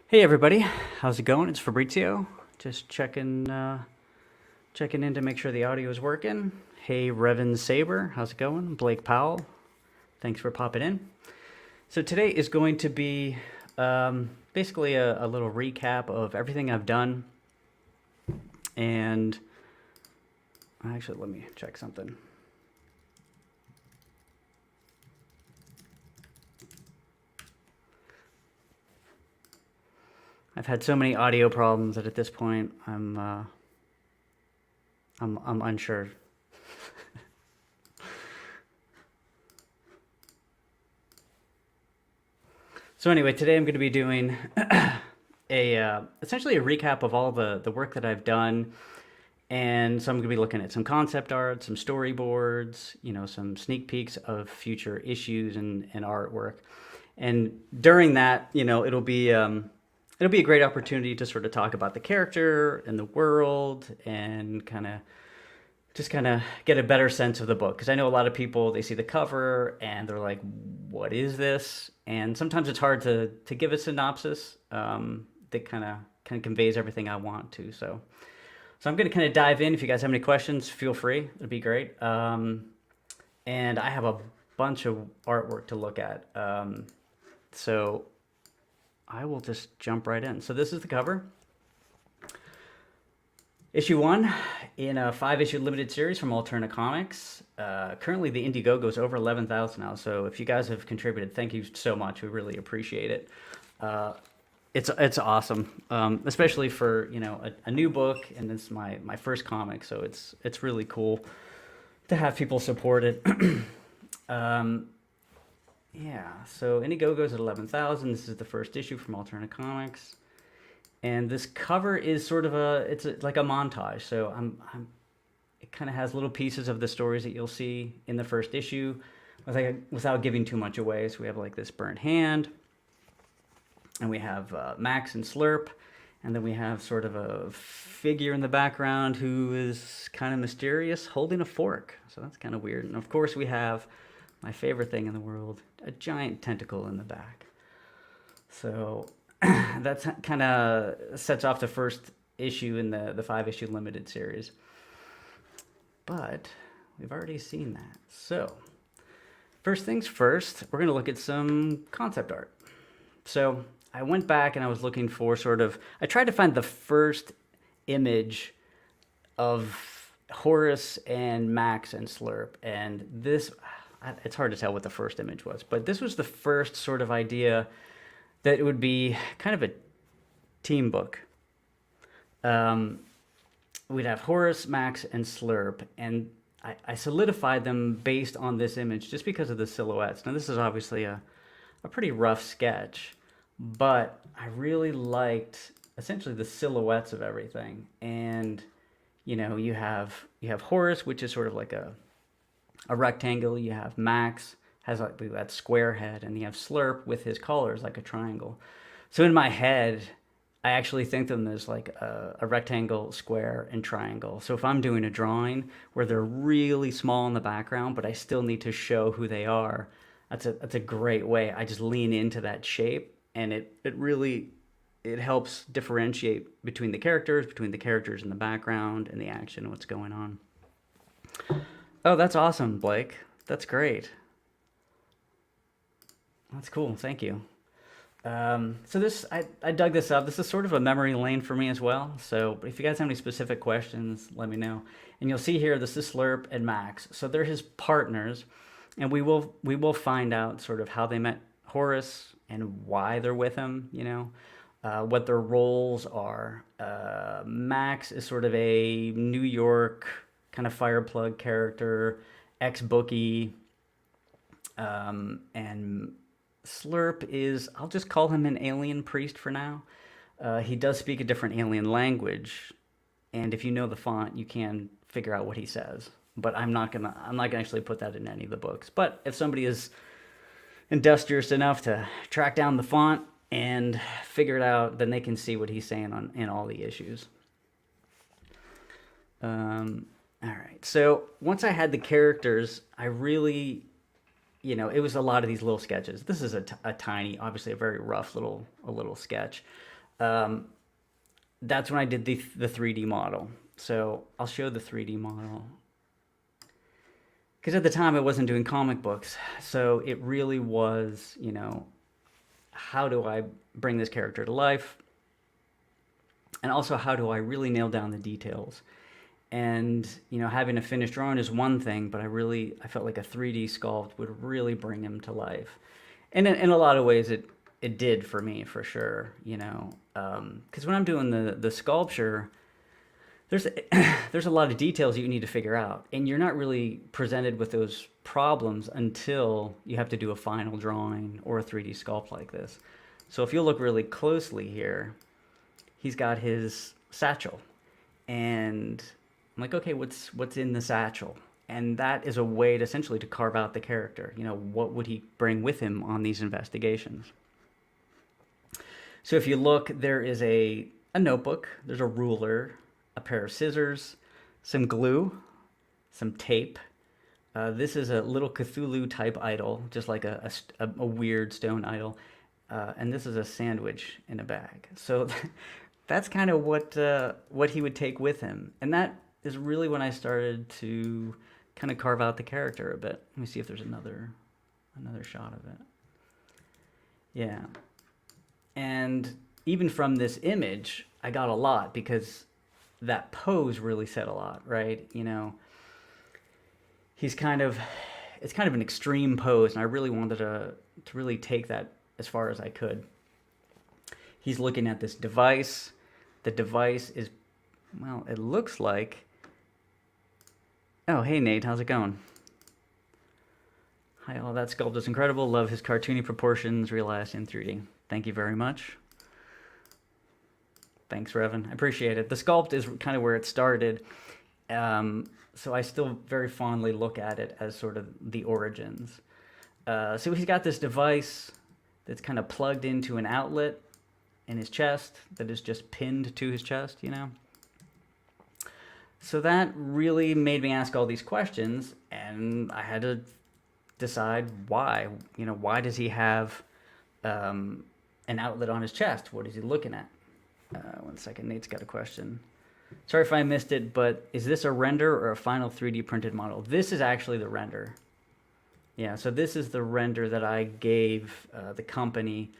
Hey everybody, how's it going? It's Fabrizio. Just checking in to make sure the audio is working. Hey Revan Saber, how's it going? Blake Powell, thanks for popping in. So today is going to be basically a little recap of everything I've done. And actually, let me check something. I've had so many audio problems that at this point I'm unsure. So anyway, today I'm going to be doing essentially a recap of all the work that I've done, and so I'm going to be looking at some concept art, some storyboards, some sneak peeks of future issues and artwork. And during that, it'll be a great opportunity to sort of talk about the character and the world and kind of get a better sense of the book, because I know a lot of people, they see the cover and they're like, what is this? And sometimes it's hard to give a synopsis that kind of conveys everything I want to. So I'm going to kind of dive in. If you guys have any questions, feel free. It'd be great. And I have a bunch of artwork to look at. So I will just jump right in. So this is the cover. Issue 1 in a 5-issue limited series from Alterna Comics. Currently, the Indiegogo is over 11,000 now. So if you guys have contributed, thank you so much. We really appreciate it. It's awesome, especially for a new book, and it's my first comic. So it's really cool to have people support it. Yeah. So Indiegogo's at 11,000. This is the first issue from Alterna Comics. And this cover is sort of like a montage. So it kind of has little pieces of the stories that you'll see in the first issue, without giving too much away. So we have like this burnt hand, and we have Max and Slurp, and then we have sort of a figure in the background who is kind of mysterious, holding a fork. So that's kind of weird. And of course we have my favorite thing in the world, a giant tentacle in the back. So that kind of sets off the first issue in the 5-issue limited series. But we've already seen that. So first things first, we're going to look at some concept art. So I went back and I was looking for I tried to find the first image of Horace and Max and Slurp. And it's hard to tell what the first image was, but this was the first sort of idea that it would be kind of a team book. We'd have Horace, Max, and Slurp, and I solidified them based on this image just because of the silhouettes. Now, this is obviously a pretty rough sketch, but I really liked essentially the silhouettes of everything. And you have Horace, which is sort of like a rectangle. You have Max, has like that square head, and you have Slurp with his collars like a triangle. So in my head, I actually think of them as like a rectangle, square, and triangle. So if I'm doing a drawing where they're really small in the background, but I still need to show who they are, that's a great way. I just lean into that shape, and it really helps differentiate between the characters in the background, and the action and what's going on. Oh, that's awesome, Blake. That's great. That's cool. Thank you. So I dug this up. This is sort of a memory lane for me as well. So if you guys have any specific questions, let me know. And you'll see here, this is Slurp and Max. So they're his partners, and we will find out sort of how they met Horace and why they're with him. What their roles are. Max is sort of a New York kind of fireplug character, ex-bookie, and Slurp is, I'll just call him an alien priest for now. He does speak a different alien language, and if you know the font, you can figure out what he says. But I'm not gonna actually put that in any of the books. But if somebody is industrious enough to track down the font and figure it out, then they can see what he's saying in all the issues. All right, so once I had the characters, I really, it was a lot of these little sketches. This is a tiny, obviously a very rough little sketch. Um, that's when I did the 3D model. So I'll show the 3D model. Because at the time I wasn't doing comic books. So it really was, how do I bring this character to life? And also, how do I really nail down the details? And, having a finished drawing is one thing, but I felt like a 3D sculpt would really bring him to life. And in a lot of ways, it did for me, for sure, because when I'm doing the sculpture, there's there's a lot of details that you need to figure out, and you're not really presented with those problems until you have to do a final drawing or a 3D sculpt like this. So if you look really closely here, he's got his satchel, and I'm like, okay, what's in the satchel? And that is a way to essentially to carve out the character. What would he bring with him on these investigations? So if you look, there is a notebook, there's a ruler, a pair of scissors, some glue, some tape. This is a little Cthulhu type idol, just like a weird stone idol. And this is a sandwich in a bag. So that's kind of what he would take with him. And that is really when I started to kind of carve out the character a bit. Let me see if there's another shot of it. Yeah. And even from this image, I got a lot because that pose really said a lot, right? It's kind of an extreme pose, and I really wanted to really take that as far as I could. He's looking at this device. The device is, well, it looks like, oh, hey, Nate, how's it going? Hi, all, that sculpt is incredible. Love his cartoony proportions realized in 3D. Thank you very much. Thanks, Revan. I appreciate it. The sculpt is kind of where it started. So I still very fondly look at it as sort of the origins. So he's got this device that's kind of plugged into an outlet in his chest that is just pinned to his chest, So that really made me ask all these questions, and I had to decide why. Why does he have an outlet on his chest? What is he looking at? 1 second, Nate's got a question. Sorry if I missed it, but is this a render or a final 3D printed model? This is actually the render. Yeah, so this is the render that I gave the company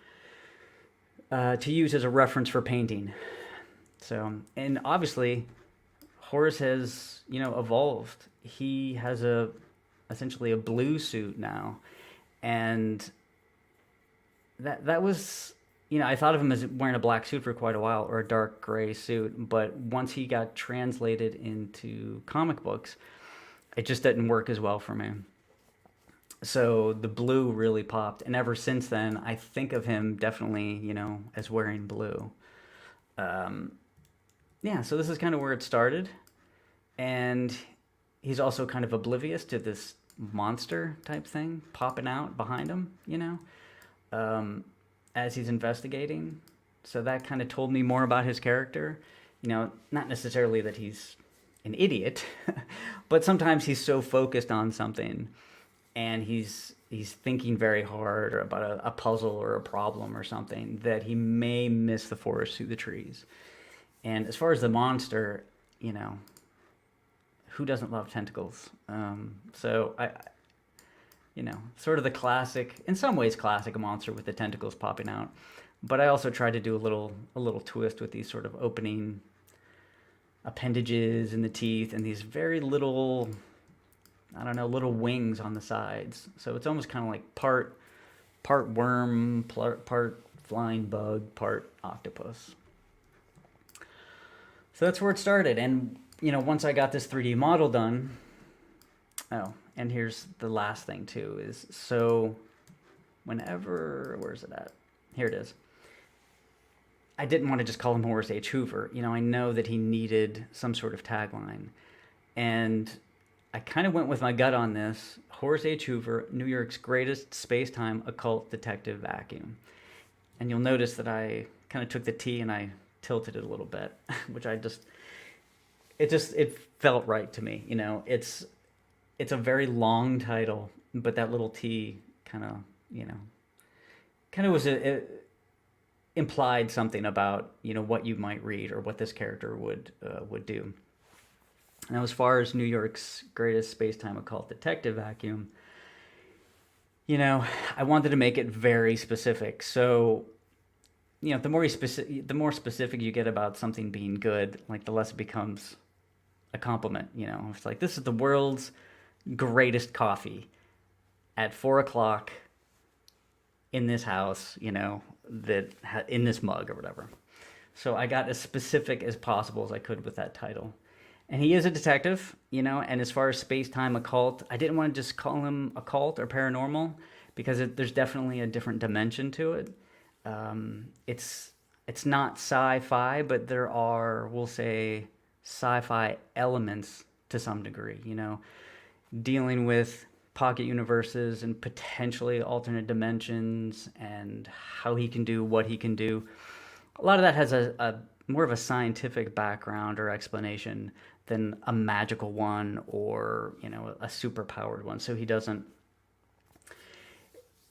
to use as a reference for painting. So, and obviously, Horace has, evolved. He has essentially a blue suit now, and that was, I thought of him as wearing a black suit for quite a while, or a dark gray suit, but once he got translated into comic books, it just didn't work as well for me. So the blue really popped, and ever since then, I think of him definitely, as wearing blue. Yeah, so this is kind of where it started, and he's also kind of oblivious to this monster type thing popping out behind him, as he's investigating. So that kind of told me more about his character. Not necessarily that he's an idiot, but sometimes he's so focused on something, and he's thinking very hard or about a puzzle or a problem or something, that he may miss the forest through the trees. And as far as the monster, who doesn't love tentacles? So I sort of the classic, in some ways classic monster with the tentacles popping out. But I also tried to do a little twist with these sort of opening appendages in the teeth and these very little, little wings on the sides. So it's almost kind of like part worm, part flying bug, part octopus. So that's where it started. And, once I got this 3D model done, and here's the last thing too, is so where's it at? Here it is. I didn't want to just call him Horace H. Hoover. I know that he needed some sort of tagline. And I kind of went with my gut on this. Horace H. Hoover, New York's greatest space-time occult detective vacuum. And you'll notice that I kind of took the T and I tilted it a little bit, which it felt right to me. It's a very long title, but that little T kind of was implied something about, what you might read or what this character would do. Now, as far as New York's greatest space-time occult detective vacuum, I wanted to make it very specific. So, the more specific you get about something being good, like the less it becomes a compliment. It's like, this is the world's greatest coffee at 4 o'clock in this house, in this mug or whatever. So I got as specific as possible as I could with that title. And he is a detective, and as far as space-time occult, I didn't want to just call him occult or paranormal because there's definitely a different dimension to it. It's not sci-fi, but there are, we'll say, sci-fi elements to some degree, dealing with pocket universes and potentially alternate dimensions and how he can do what he can do. A lot of that has a more of a scientific background or explanation than a magical one or a super powered one. So he doesn't.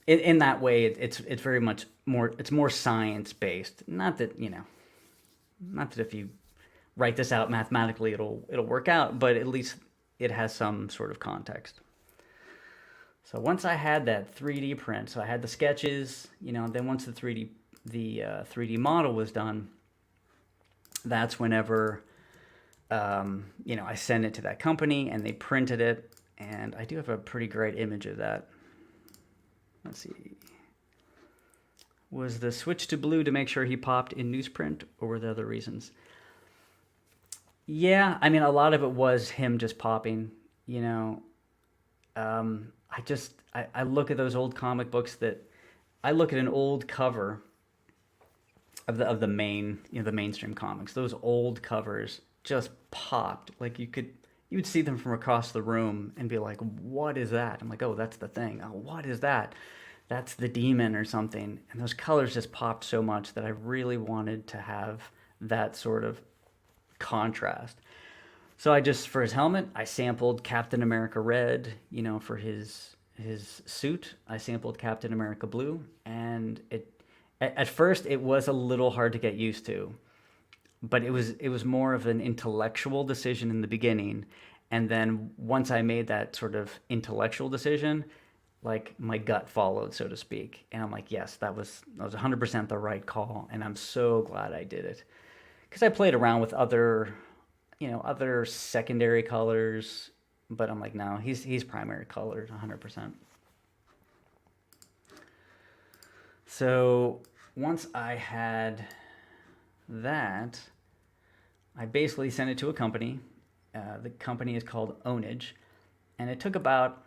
In that way, it's very much more. It's more science based. Not that not that if you write this out mathematically, it'll work out, but at least it has some sort of context. So once I had that 3D print, so I had the sketches, then once the 3D model was done, that's whenever I sent it to that company and they printed it, and I do have a pretty great image of that. Let's see. Was the switch to blue to make sure he popped in newsprint, or were there other reasons? Yeah, I mean, a lot of it was him just popping, I look at those old comic books that I look at an old cover of the main the mainstream comics. Those old covers just popped. Like you would see them from across the room and be like, "What is that?" I'm like, "Oh, that's the thing." "Oh, what is that?" "That's the demon or something." And those colors just popped so much that I really wanted to have that sort of contrast. So for his helmet, I sampled Captain America red, for his suit, I sampled Captain America blue, and at first it was a little hard to get used to, but it was more of an intellectual decision in the beginning, and then once I made that sort of intellectual decision, like my gut followed, so to speak, and I'm like, yes, that was 100% the right call, and I'm so glad I did it because I played around with other secondary colors, but I'm like, no, he's primary colored 100%. So once I had that, I basically sent it to a company. The company is called Ownage, and it took about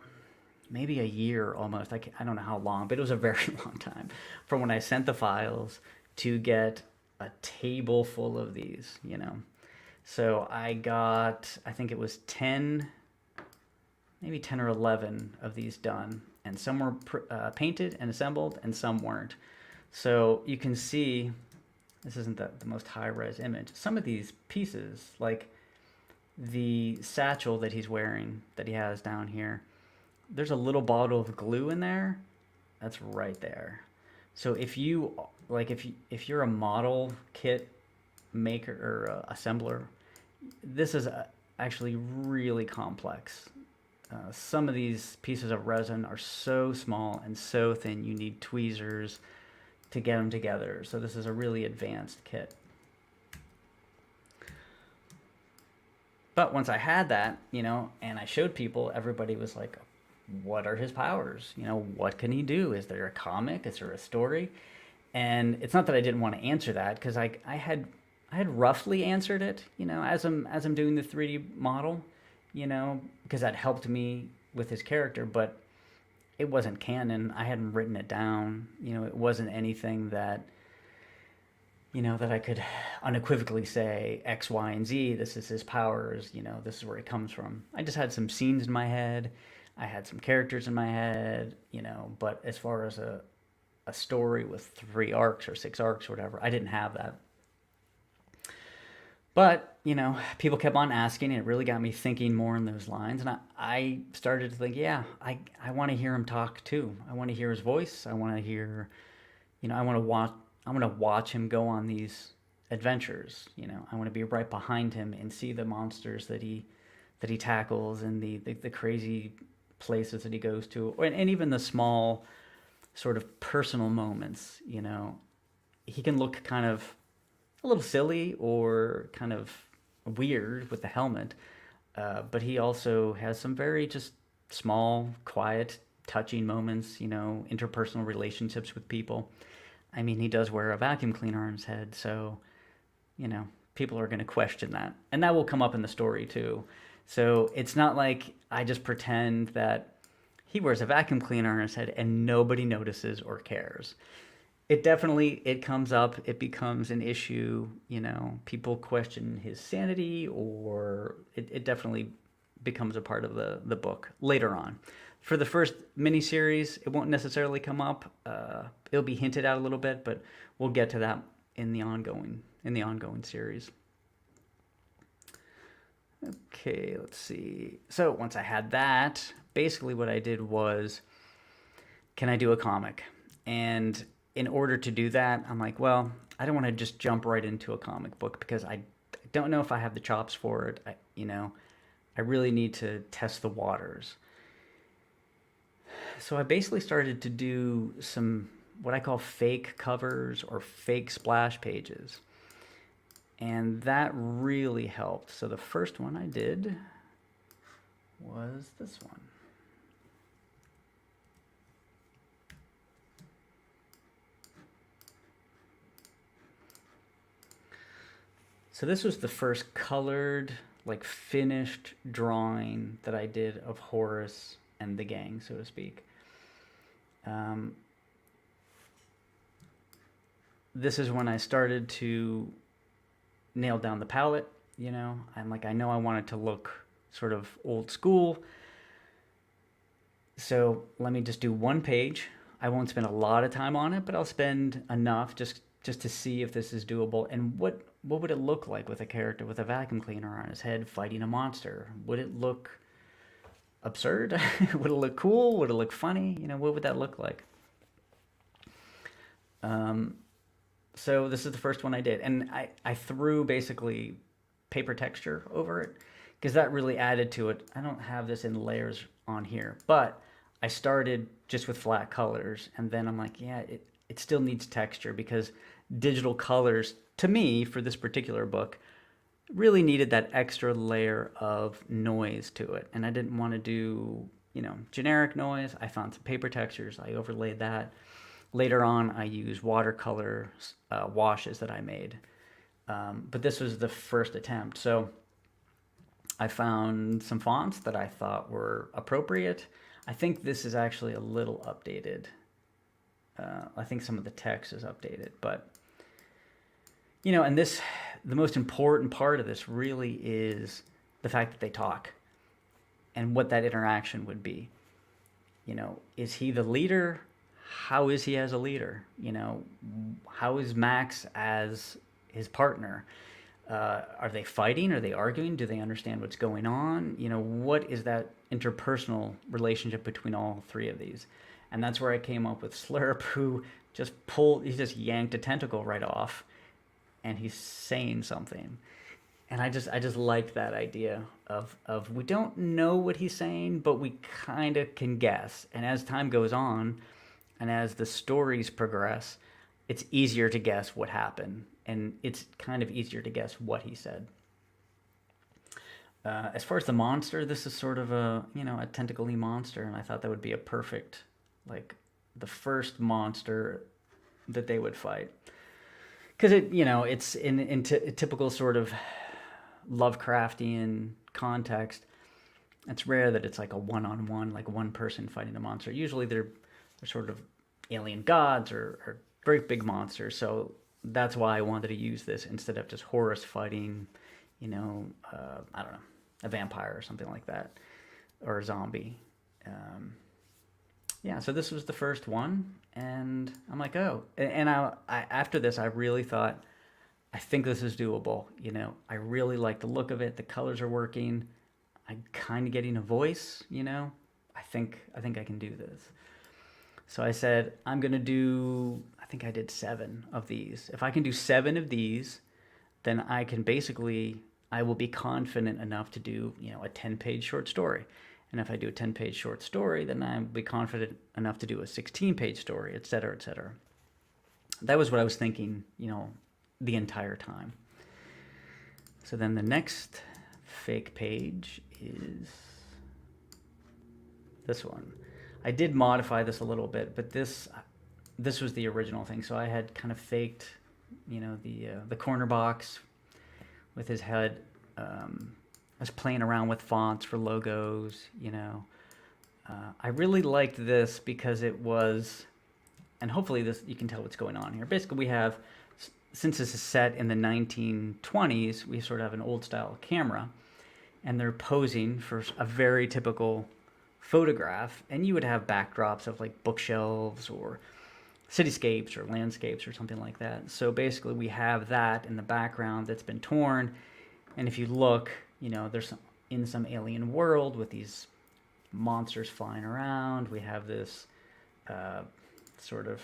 maybe a year almost. I don't know how long, but it was a very long time from when I sent the files to get a table full of these, So I got, I think it was 10, maybe 10 or 11 of these done. And some were painted and assembled and some weren't. So you can see, this isn't the most high-res image. Some of these pieces, like the satchel that he's wearing, that he has down here, there's a little bottle of glue in there. That's right there. So if you're a model kit maker or assembler, this is actually really complex. Some of these pieces of resin are so small and so thin, you need tweezers to get them together. So this is a really advanced kit. But once I had that, and I showed people, everybody was like, what are his powers? What can he do? Is there a comic? Is there a story? And it's not that I didn't want to answer that, because I had roughly answered it, as I'm doing the 3D model, because that helped me with his character, but it wasn't canon. I hadn't written it down. It wasn't anything that that I could unequivocally say X, Y, and Z. This is his powers. This is where it comes from. I just had some scenes in my head. I had some characters in my head. But as far as a story with 3 arcs or 6 arcs or whatever, I didn't have that. But, people kept on asking, and it really got me thinking more in those lines. And I started to think, yeah, I want to hear him talk too. I want to hear his voice. I want to hear, I want to I want to watch him go on these adventures. I want to be right behind him and see the monsters that he tackles, and the crazy places that he goes to, and even the small sort of personal moments. He can look kind of a little silly or kind of weird with the helmet, but he also has some very just small, quiet, touching moments, interpersonal relationships with people. I mean, he does wear a vacuum cleaner on his head, so, you know, people are going to question that. And that will come up in the story too. So it's not like I just pretend that he wears a vacuum cleaner on his head and nobody notices or cares. It comes up, it becomes an issue. People question his sanity, or it definitely becomes a part of the book later on. For the first miniseries, it won't necessarily come up. It'll be hinted at a little bit, but we'll get to that in the ongoing series. Okay, let's see. So once I had that, basically what I did was, can I do a comic? And in order to do that, I'm like, well, I don't want to just jump right into a comic book because I don't know if I have the chops for it. I really need to test the waters. So I basically started to do some what I call fake covers or fake splash pages. And that really helped. So the first one I did was this one. So this was the first colored, like finished drawing that I did of Horace and the gang, so to speak. This is when I started to nail down the palette. I'm like, I know I want it to look sort of old school. So let me just do one page. I won't spend a lot of time on it, but I'll spend enough just to see if this is doable. And what would it look like with a character with a vacuum cleaner on his head fighting a monster? Would it look absurd? Would it look cool? Would it look funny? What would that look like? So this is the first one I did. And I threw basically paper texture over it because that really added to it. I don't have this in layers on here, but I started just with flat colors. And then I'm like, yeah, it still needs texture because digital colors, to me, for this particular book, really needed that extra layer of noise to it. And I didn't want to do, generic noise. I found some paper textures. I overlaid that. Later on, I used watercolor washes that I made. But this was the first attempt. So I found some fonts that I thought were appropriate. I think this is actually a little updated. I think some of the text is updated. But, and the most important part of this really is the fact that they talk and what that interaction would be. Is he the leader? How is he as a leader? How is Max as his partner? Are they fighting? Are they arguing? Do they understand what's going on? What is that interpersonal relationship between all three of these? And that's where I came up with Slurp, who he just yanked a tentacle right off, and he's saying something. And I just like that idea of we don't know what he's saying, but we kind of can guess. And as time goes on, and as the stories progress, it's easier to guess what happened, and it's kind of easier to guess what he said. As far as the monster, this is sort of a tentacle-y monster, and I thought that would be a perfect, like, the first monster that they would fight, because it's in typical sort of Lovecraftian context. It's rare that it's like a one-on-one, like one person fighting a monster. Usually they're sort of alien gods or very big monsters. So that's why I wanted to use this instead of just Horus fighting, I don't know, a vampire or something like that, or a zombie. Yeah, so this was the first one, and I'm like, oh. And I after this, I really thought, I think this is doable. I really like the look of it. The colors are working. I'm kind of getting a voice. I think I can do this. So I said, I'm gonna do, I think I did 7 of these. If I can do 7 of these, then I can basically, I will be confident enough to do, a 10-page short story. And if I do a 10-page short story, then I'll be confident enough to do a 16-page story, et cetera, et cetera. That was what I was thinking, the entire time. So then the next fake page is this one. I did modify this a little bit, but this was the original thing. So I had kind of faked, the corner box with his head. I was playing around with fonts for logos, I really liked this because it was, and hopefully this, you can tell what's going on here. Basically, we have, since this is set in the 1920s, we sort of have an old style camera, and they're posing for a very typical photograph, and you would have backdrops of like bookshelves or cityscapes or landscapes or something like that. So basically we have that in the background that's been torn, and if you look, there's in some alien world with these monsters flying around. We have this sort of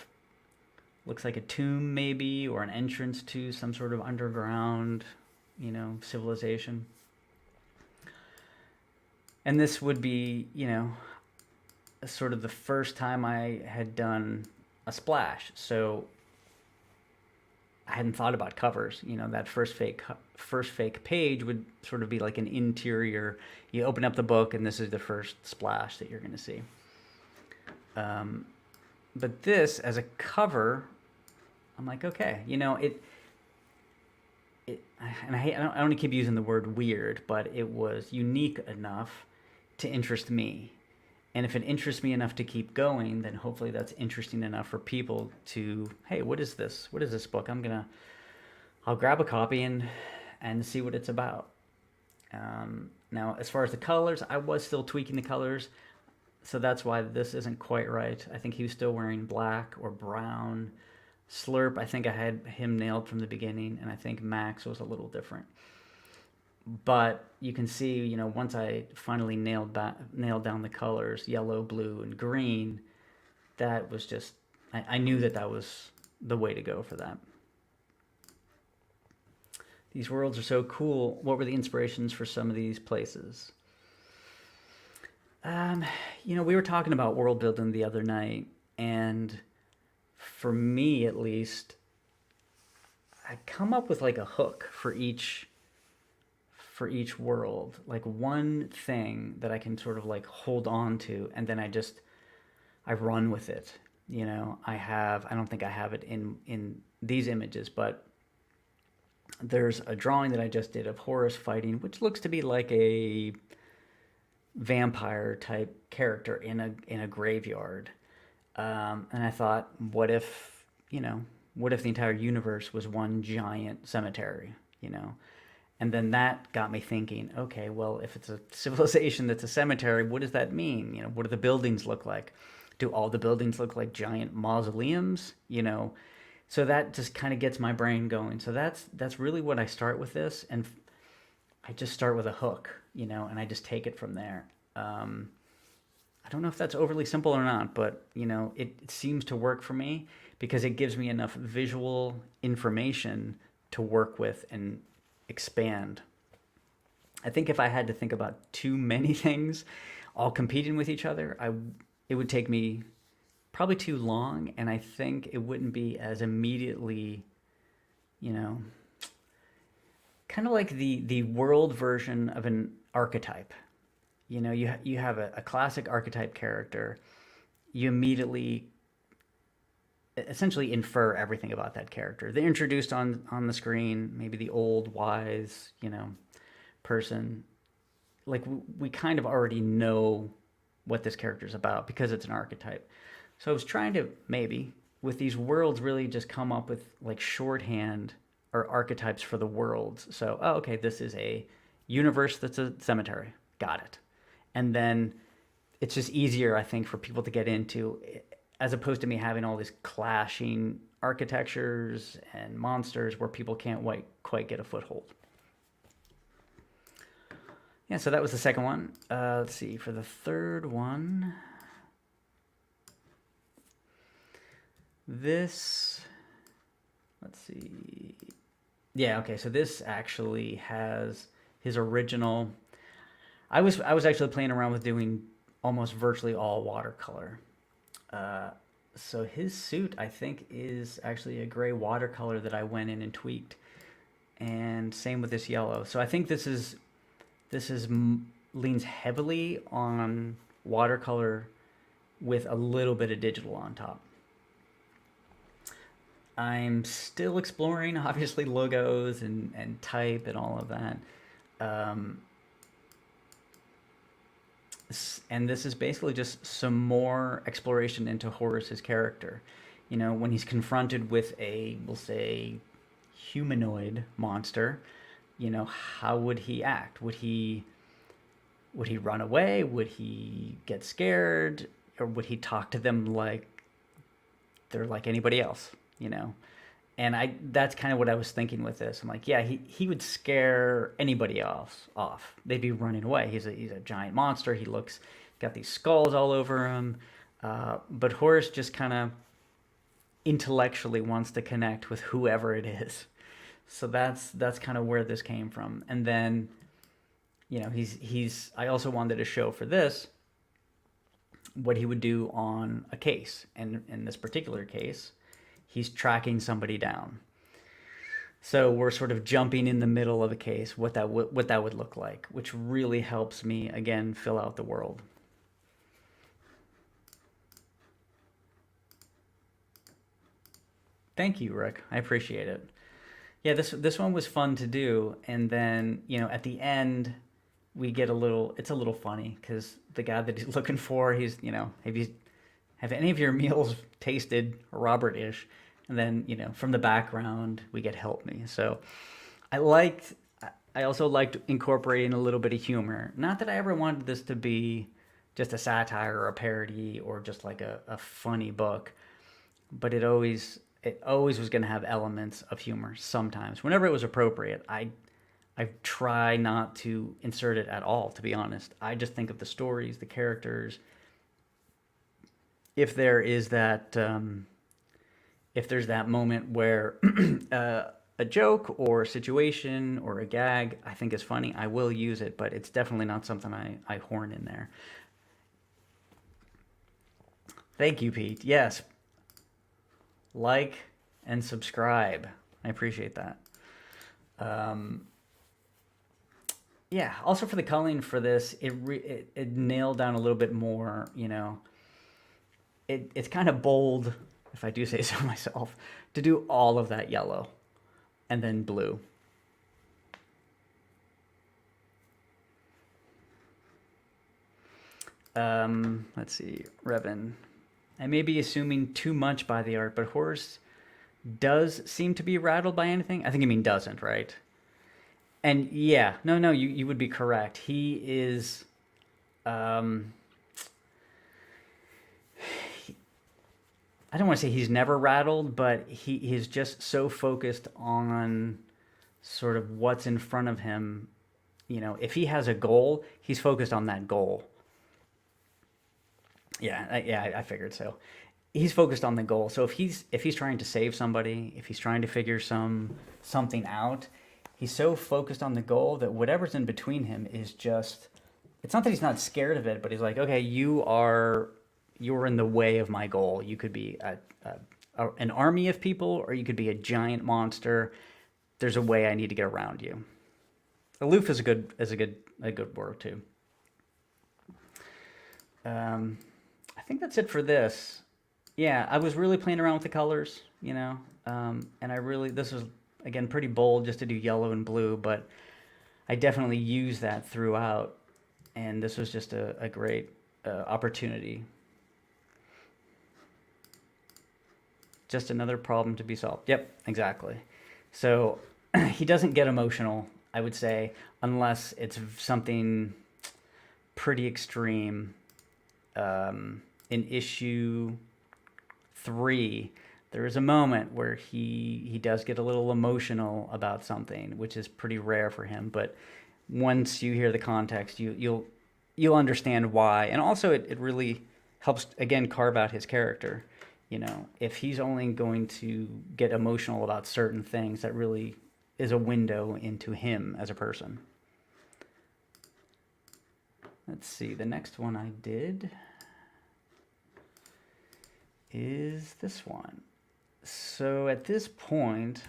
looks like a tomb maybe, or an entrance to some sort of underground, civilization. And this would be, sort of the first time I had done a splash. So I hadn't thought about covers. That first fake page would sort of be like an interior. You open up the book, and this is the first splash that you're going to see. But this as a cover, I'm like, okay, and I don't want to keep using the word weird, but it was unique enough to interest me. And if it interests me enough to keep going, then hopefully that's interesting enough for people to, hey, what is this? What is this book? I'll grab a copy and see what it's about. Now, as far as the colors, I was still tweaking the colors. So that's why this isn't quite right. I think he was still wearing black or brown. Slurp, I think I had him nailed from the beginning, and I think Max was a little different. But you can see, once I finally nailed down the colors, yellow, blue, and green, that was just, I knew that was the way to go for that. These worlds are so cool. What were the inspirations for some of these places? We were talking about world building the other night, and for me at least, I come up with like a hook for each world, like one thing that I can sort of like hold on to, and then I run with it. I don't think I have it in these images, but there's a drawing that I just did of Horus fighting, which looks to be like a vampire type character in a graveyard. And I thought, what if the entire universe was one giant cemetery, And then that got me thinking, okay, well, if it's a civilization that's a cemetery, what does that mean? What do the buildings look like? Do all the buildings look like giant mausoleums? So that just kind of gets my brain going. So that's really what I start with this, and I just start with a hook, and I just take it from there. I don't know if that's overly simple or not, but it seems to work for me because it gives me enough visual information to work with and expand. I think if I had to think about too many things all competing with each other, it would take me probably too long, and I think it wouldn't be as immediately, kind of like the world version of an archetype. You have a classic archetype character. You immediately essentially infer everything about that character. They're introduced on the screen, maybe the old, wise, person. Like we kind of already know what this character is about because it's an archetype. So I was trying to maybe, with these worlds, really just come up with like shorthand or archetypes for the worlds. So, okay, this is a universe that's a cemetery. Got it. And then it's just easier, I think, for people to get into, as opposed to me having all these clashing architectures and monsters where people can't quite get a foothold. Yeah, so that was the second one. Let's see, for the third one, this see. Yeah, okay, so this actually has his original. I was actually playing around with doing almost virtually all watercolor. Uh, so his suit, I think, is actually a gray watercolor that I went in and tweaked, and same with this yellow. So I think this is leans heavily on watercolor with a little bit of digital on top. I'm still exploring, obviously, logos and type and all of that. Um, and this is basically just some more exploration into Horus's character. You know, when he's confronted with a, we'll say, humanoid monster, you know, how would he act? Would he run away? Would he get scared? Or would he talk to them like they're like anybody else, you know? And that's kind of what I was thinking with this. I'm like, yeah, he would scare anybody else off. They'd be running away. He's a giant monster. He looks got these skulls all over him. But Horus just kind of intellectually wants to connect with whoever it is. So that's kind of where this came from. And then, you know, he's I also wanted to show for this what he would do on a case. And in this particular case, he's tracking somebody down. So we're sort of jumping in the middle of a case, what that would look like, which really helps me again fill out the world. Thank you, Rick. I appreciate it. Yeah, this one was fun to do, and then you know at the end we get a little. It's a little funny because the guy that he's looking for, he's you know have any of your meals tasted Robert-ish? And then, you know, from the background, we get help me. So I liked, I also liked incorporating a little bit of humor. Not that I ever wanted this to be just a satire or a parody or just like a funny book, but it always was going to have elements of humor sometimes. Whenever it was appropriate, I try not to insert it at all, to be honest. I just think of the stories, the characters. If there is that, if there's that moment where a joke or a situation or a gag I think is funny, I will use it, but it's definitely not something I horn in there. Thank you, Pete. Yes, like and subscribe. I appreciate that. Um, yeah. Also for the culling for this, it nailed down a little bit more. You know, it's kind of bold, if I do say so myself, to do all of that yellow and then blue. Let's see, Revan. I may be assuming too much by the art, but Horus does seem to be rattled by anything. I think you mean doesn't, right? And yeah, no, you would be correct. He is. Um, I don't want to say he's never rattled, but he's just so focused on sort of what's in front of him. You know, if he has a goal, he's focused on that goal. Yeah, I figured so. He's focused on the goal. So if he's trying to save somebody, if he's trying to figure something out, he's so focused on the goal that whatever's in between him is just. It's not that he's not scared of it, but he's like, okay, you're in the way of my goal. You could be an army of people, or you could be a giant monster. There's a way I need to get around you. Aloof is a good word too. I think that's it for this. Yeah, I was really playing around with the colors, you know, and this was again pretty bold just to do yellow and blue, but I definitely used that throughout, and this was just a great opportunity. Just another problem to be solved. Yep, exactly. So he doesn't get emotional, I would say, unless it's something pretty extreme. In issue 3, there is a moment where he does get a little emotional about something, which is pretty rare for him. But once you hear the context, you'll understand why, and also it really helps again carve out his character. If he's only going to get emotional about certain things, that really is a window into him as a person. Let's see, the next one I did is this one. So at this point,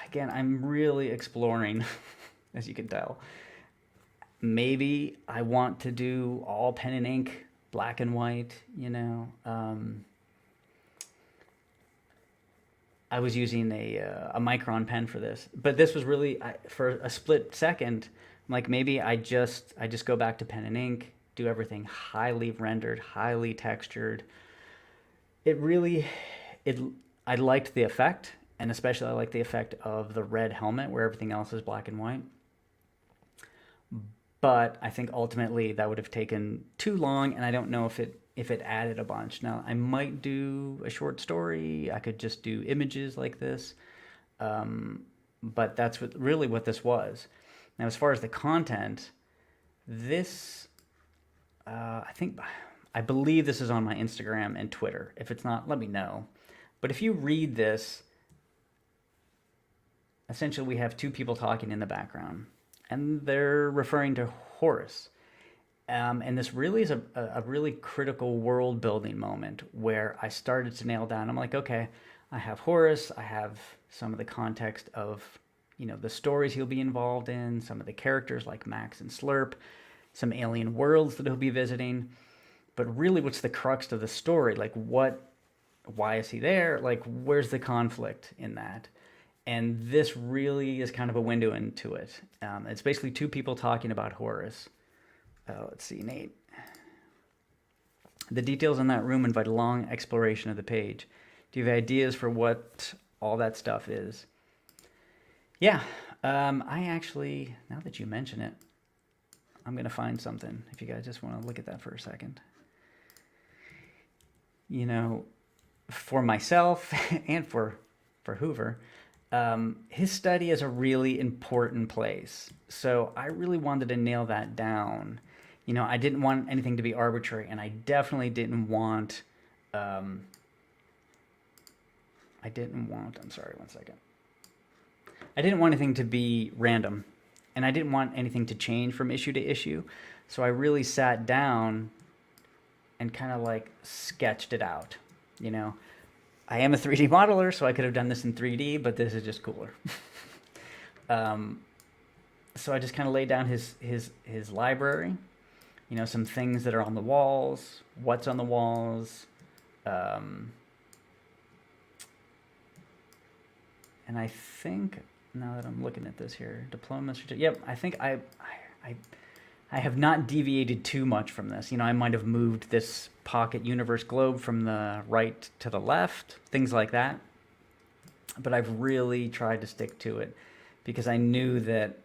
again, I'm really exploring, as you can tell. Maybe I want to do all pen and ink, black and white, I was using a Micron pen for this, but this was really, for a split second, I'm like, maybe I just go back to pen and ink, do everything highly rendered, highly textured. It really, it I liked the effect, and especially I like the effect of the red helmet where everything else is black and white. But I think ultimately that would have taken too long, and I don't know if it added a bunch. Now, I might do a short story. I could just do images like this. But that's really what this was. Now, as far as the content, this, I believe this is on my Instagram and Twitter. If it's not, let me know. But if you read this, essentially we have two people talking in the background, and they're referring to Horace. And this really is a really critical world building moment where I started to nail down. I'm like, okay, I have Horace, I have some of the context of, the stories he'll be involved in, some of the characters like Max and Slurp, some alien worlds that he'll be visiting. But really, what's the crux of the story? Like, why is he there? Like, where's the conflict in that? And this really is kind of a window into it. It's basically two people talking about Horace. Let's see, Nate. The details in that room invite a long exploration of the page. Do you have ideas for what all that stuff is? Yeah, I actually, now that you mention it, I'm going to find something, if you guys just want to look at that for a second. For myself and for Hoover, his study is a really important place. So I really wanted to nail that down. I didn't want anything to be arbitrary, and I definitely didn't want, I'm sorry, one second. I didn't want anything to be random, and I didn't want anything to change from issue to issue. So I really sat down and kind of like sketched it out. I am a 3D modeler, so I could have done this in 3D, but this is just cooler. So I just kind of laid down his library, some things that are on the walls, what's on the walls, and I think, now that I'm looking at this here, diploma certificate. Yep, I think I have not deviated too much from this. I might have moved this pocket universe globe from the right to the left, things like that. But I've really tried to stick to it because I knew that,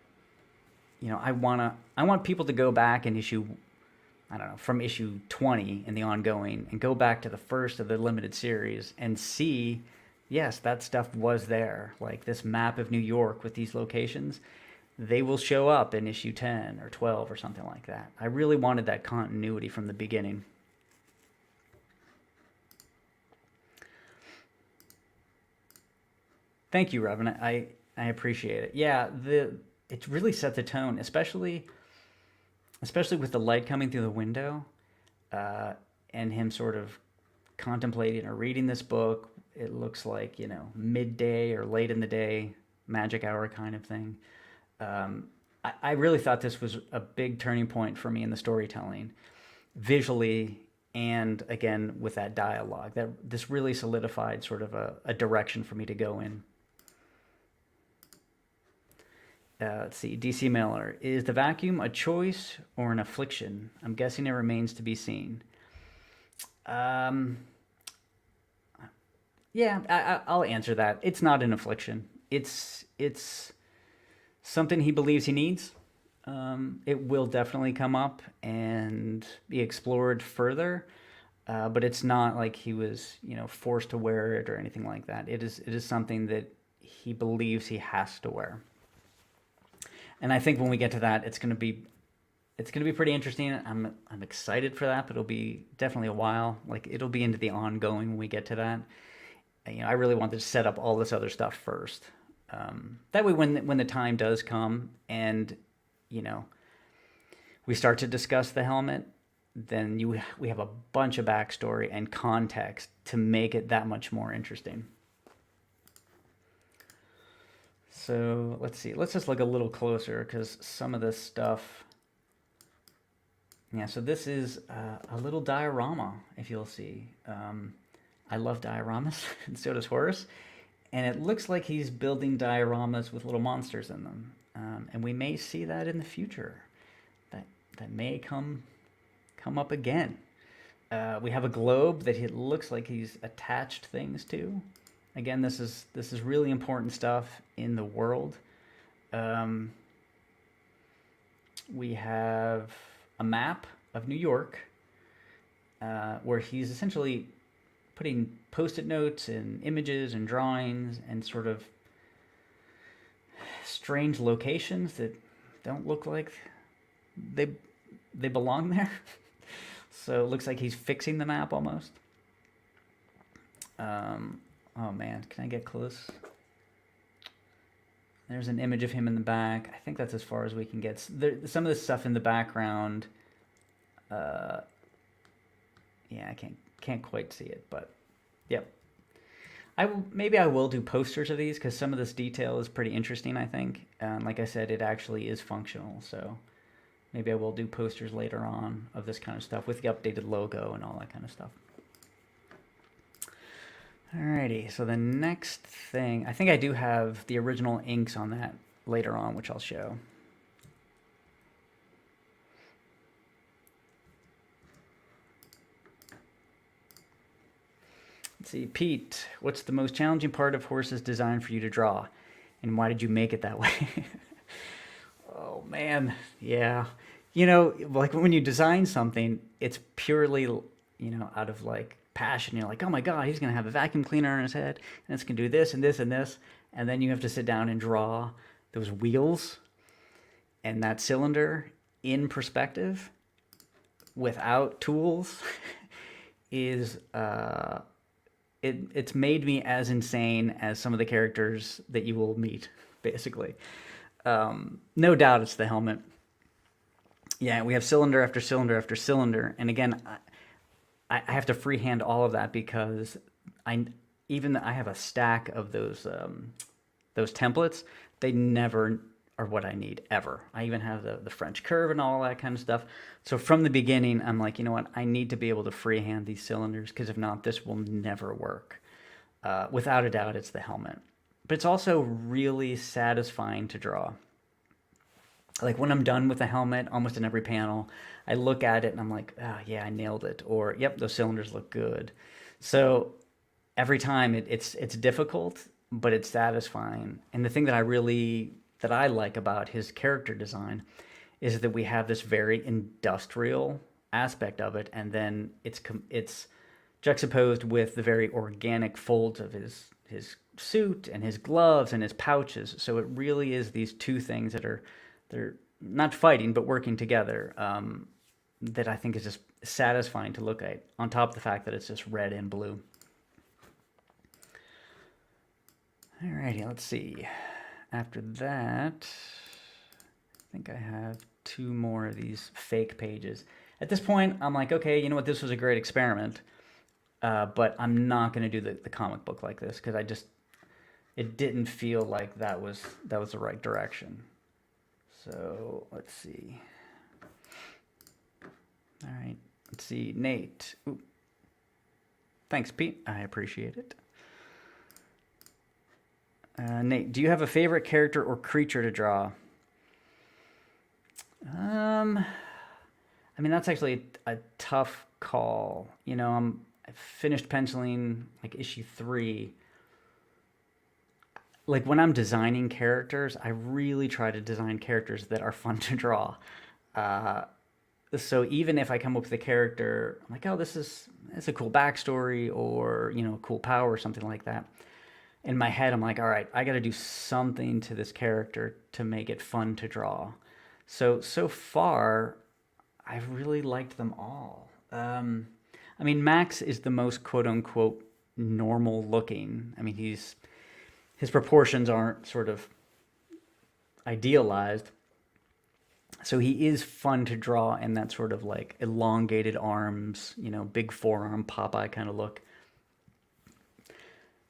I want people to go back and from issue 20 in the ongoing and go back to the first of the limited series and see, yes, that stuff was there. Like this map of New York with these locations, they will show up in issue 10 or 12 or something like that. I really wanted that continuity from the beginning. Thank you, Revan. I appreciate it. Yeah, it really set the tone, especially with the light coming through the window, and him sort of contemplating or reading this book. It looks like, midday or late in the day, magic hour kind of thing. I really thought this was a big turning point for me in the storytelling, visually, and again with that dialogue. That this really solidified sort of a direction for me to go in. Let's see, DC Miller. Is the vacuum a choice or an affliction? I'm guessing it remains to be seen. Yeah, I'll answer that. It's not an affliction. It's something he believes he needs. It will definitely come up and be explored further, but it's not like he was, forced to wear it or anything like that. It is something that he believes he has to wear. And I think when we get to that, it's going it's going to be pretty interesting. I'm excited for that, but it'll be definitely a while. Like it'll be into the ongoing when we get to that. And, I really wanted to set up all this other stuff first. That way, when the time does come, and you know we start to discuss the helmet, then we have a bunch of backstory and context to make it that much more interesting. So let's see. Let's just look a little closer because some of this stuff. Yeah, so this is a little diorama, if you'll see. I love dioramas, and so does Horace. And it looks like he's building dioramas with little monsters in them. And we may see that in the future. That may come up again. We have a globe that it looks like he's attached things to. Again, this is really important stuff in the world. We have a map of New York where he's essentially putting post-it notes and images and drawings and sort of strange locations that don't look like they belong there. So it looks like he's fixing the map almost. Oh man, can I get close? There's an image of him in the back. I think that's as far as we can get. Some of the stuff in the background, yeah, I can't quite see it, but yep. Maybe I will do posters of these because some of this detail is pretty interesting, I think. Like I said, it actually is functional, so maybe I will do posters later on of this kind of stuff with the updated logo and all that kind of stuff. Alrighty, so the next thing, I think I do have the original inks on that later on, which I'll show. Let's see, Pete, what's the most challenging part of Horace's design for you to draw? And why did you make it that way? Oh, man, yeah. Like when you design something, it's purely, out of like passion. You're like, oh my God, he's going to have a vacuum cleaner on his head, and it's going to do this and this and this. And then you have to sit down and draw those wheels and that cylinder in perspective without tools is, it's made me as insane as some of the characters that you will meet, basically. No doubt it's the helmet. Yeah, we have cylinder after cylinder after cylinder. And again, I have to freehand all of that because I have a stack of those templates. They never are what I need ever. I even have the French curve and all that kind of stuff. So from the beginning, I'm like, you know what? I need to be able to freehand these cylinders because if not, this will never work. Without a doubt, it's the helmet. But it's also really satisfying to draw. Like when I'm done with the helmet, almost in every panel, I look at it and I'm like, ah, oh, yeah, I nailed it. Or, yep, those cylinders look good. So every time it's difficult, but it's satisfying. And the thing that I like about his character design is that we have this very industrial aspect of it, and then it's juxtaposed with the very organic folds of his suit and his gloves and his pouches. So it really is these two things that they're not fighting but working together, that I think is just satisfying to look at, on top of the fact that it's just red and blue. Alrighty, let's see. After that, I think I have 2 more of these fake pages. At this point, I'm like, okay, you know what? This was a great experiment, but I'm not going to do the comic book like this because it didn't feel like that was the right direction. So let's see. All right, let's see, Nate. Ooh. Thanks, Pete. I appreciate it. Nate, do you have a favorite character or creature to draw? I mean, that's actually a tough call. I finished penciling like issue 3. Like when I'm designing characters, I really try to design characters that are fun to draw. So even if I come up with a character, I'm like, oh, it's a cool backstory or, a cool power or something like that. In my head, I'm like, all right, I got to do something to this character to make it fun to draw. So far, I really liked them all. I mean, Max is the most quote unquote normal looking. I mean, his proportions aren't sort of idealized. So he is fun to draw in that sort of like elongated arms, big forearm Popeye kind of look.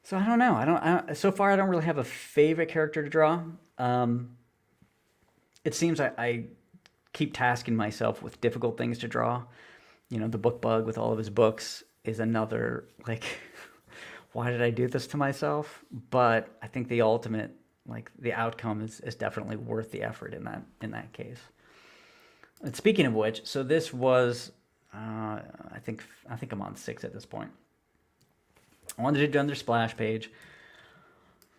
So I don't know. So far I don't really have a favorite character to draw. Um, it seems I keep tasking myself with difficult things to draw. The book bug with all of his books is another like why did I do this to myself? But I think the ultimate like the outcome is definitely worth the effort in that case. And speaking of which, so this was I think I'm on 6 at this point. I wanted to do another splash page.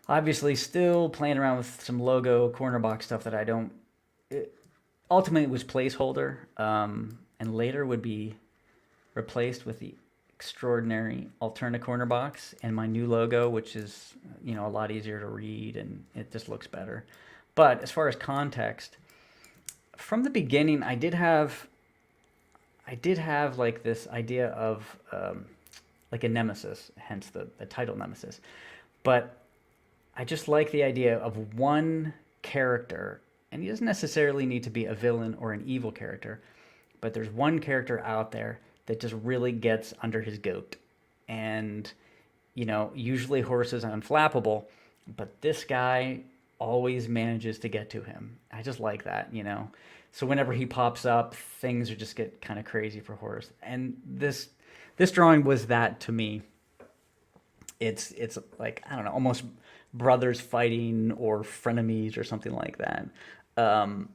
Obviously, still playing around with some logo corner box stuff that I don't. It ultimately was placeholder, and later would be replaced with the extraordinary Alterna corner box and my new logo, which is a lot easier to read and it just looks better. But as far as context, from the beginning, I did have like this idea of like a nemesis, hence the title Nemesis. But I just like the idea of one character, and he doesn't necessarily need to be a villain or an evil character, but there's one character out there that just really gets under his goat. And, usually Horus is unflappable, but this guy always manages to get to him. I just like that. So whenever he pops up, things are just get kind of crazy for Horus. And this drawing was that to me. It's like, I don't know, almost brothers fighting or frenemies or something like that. Um,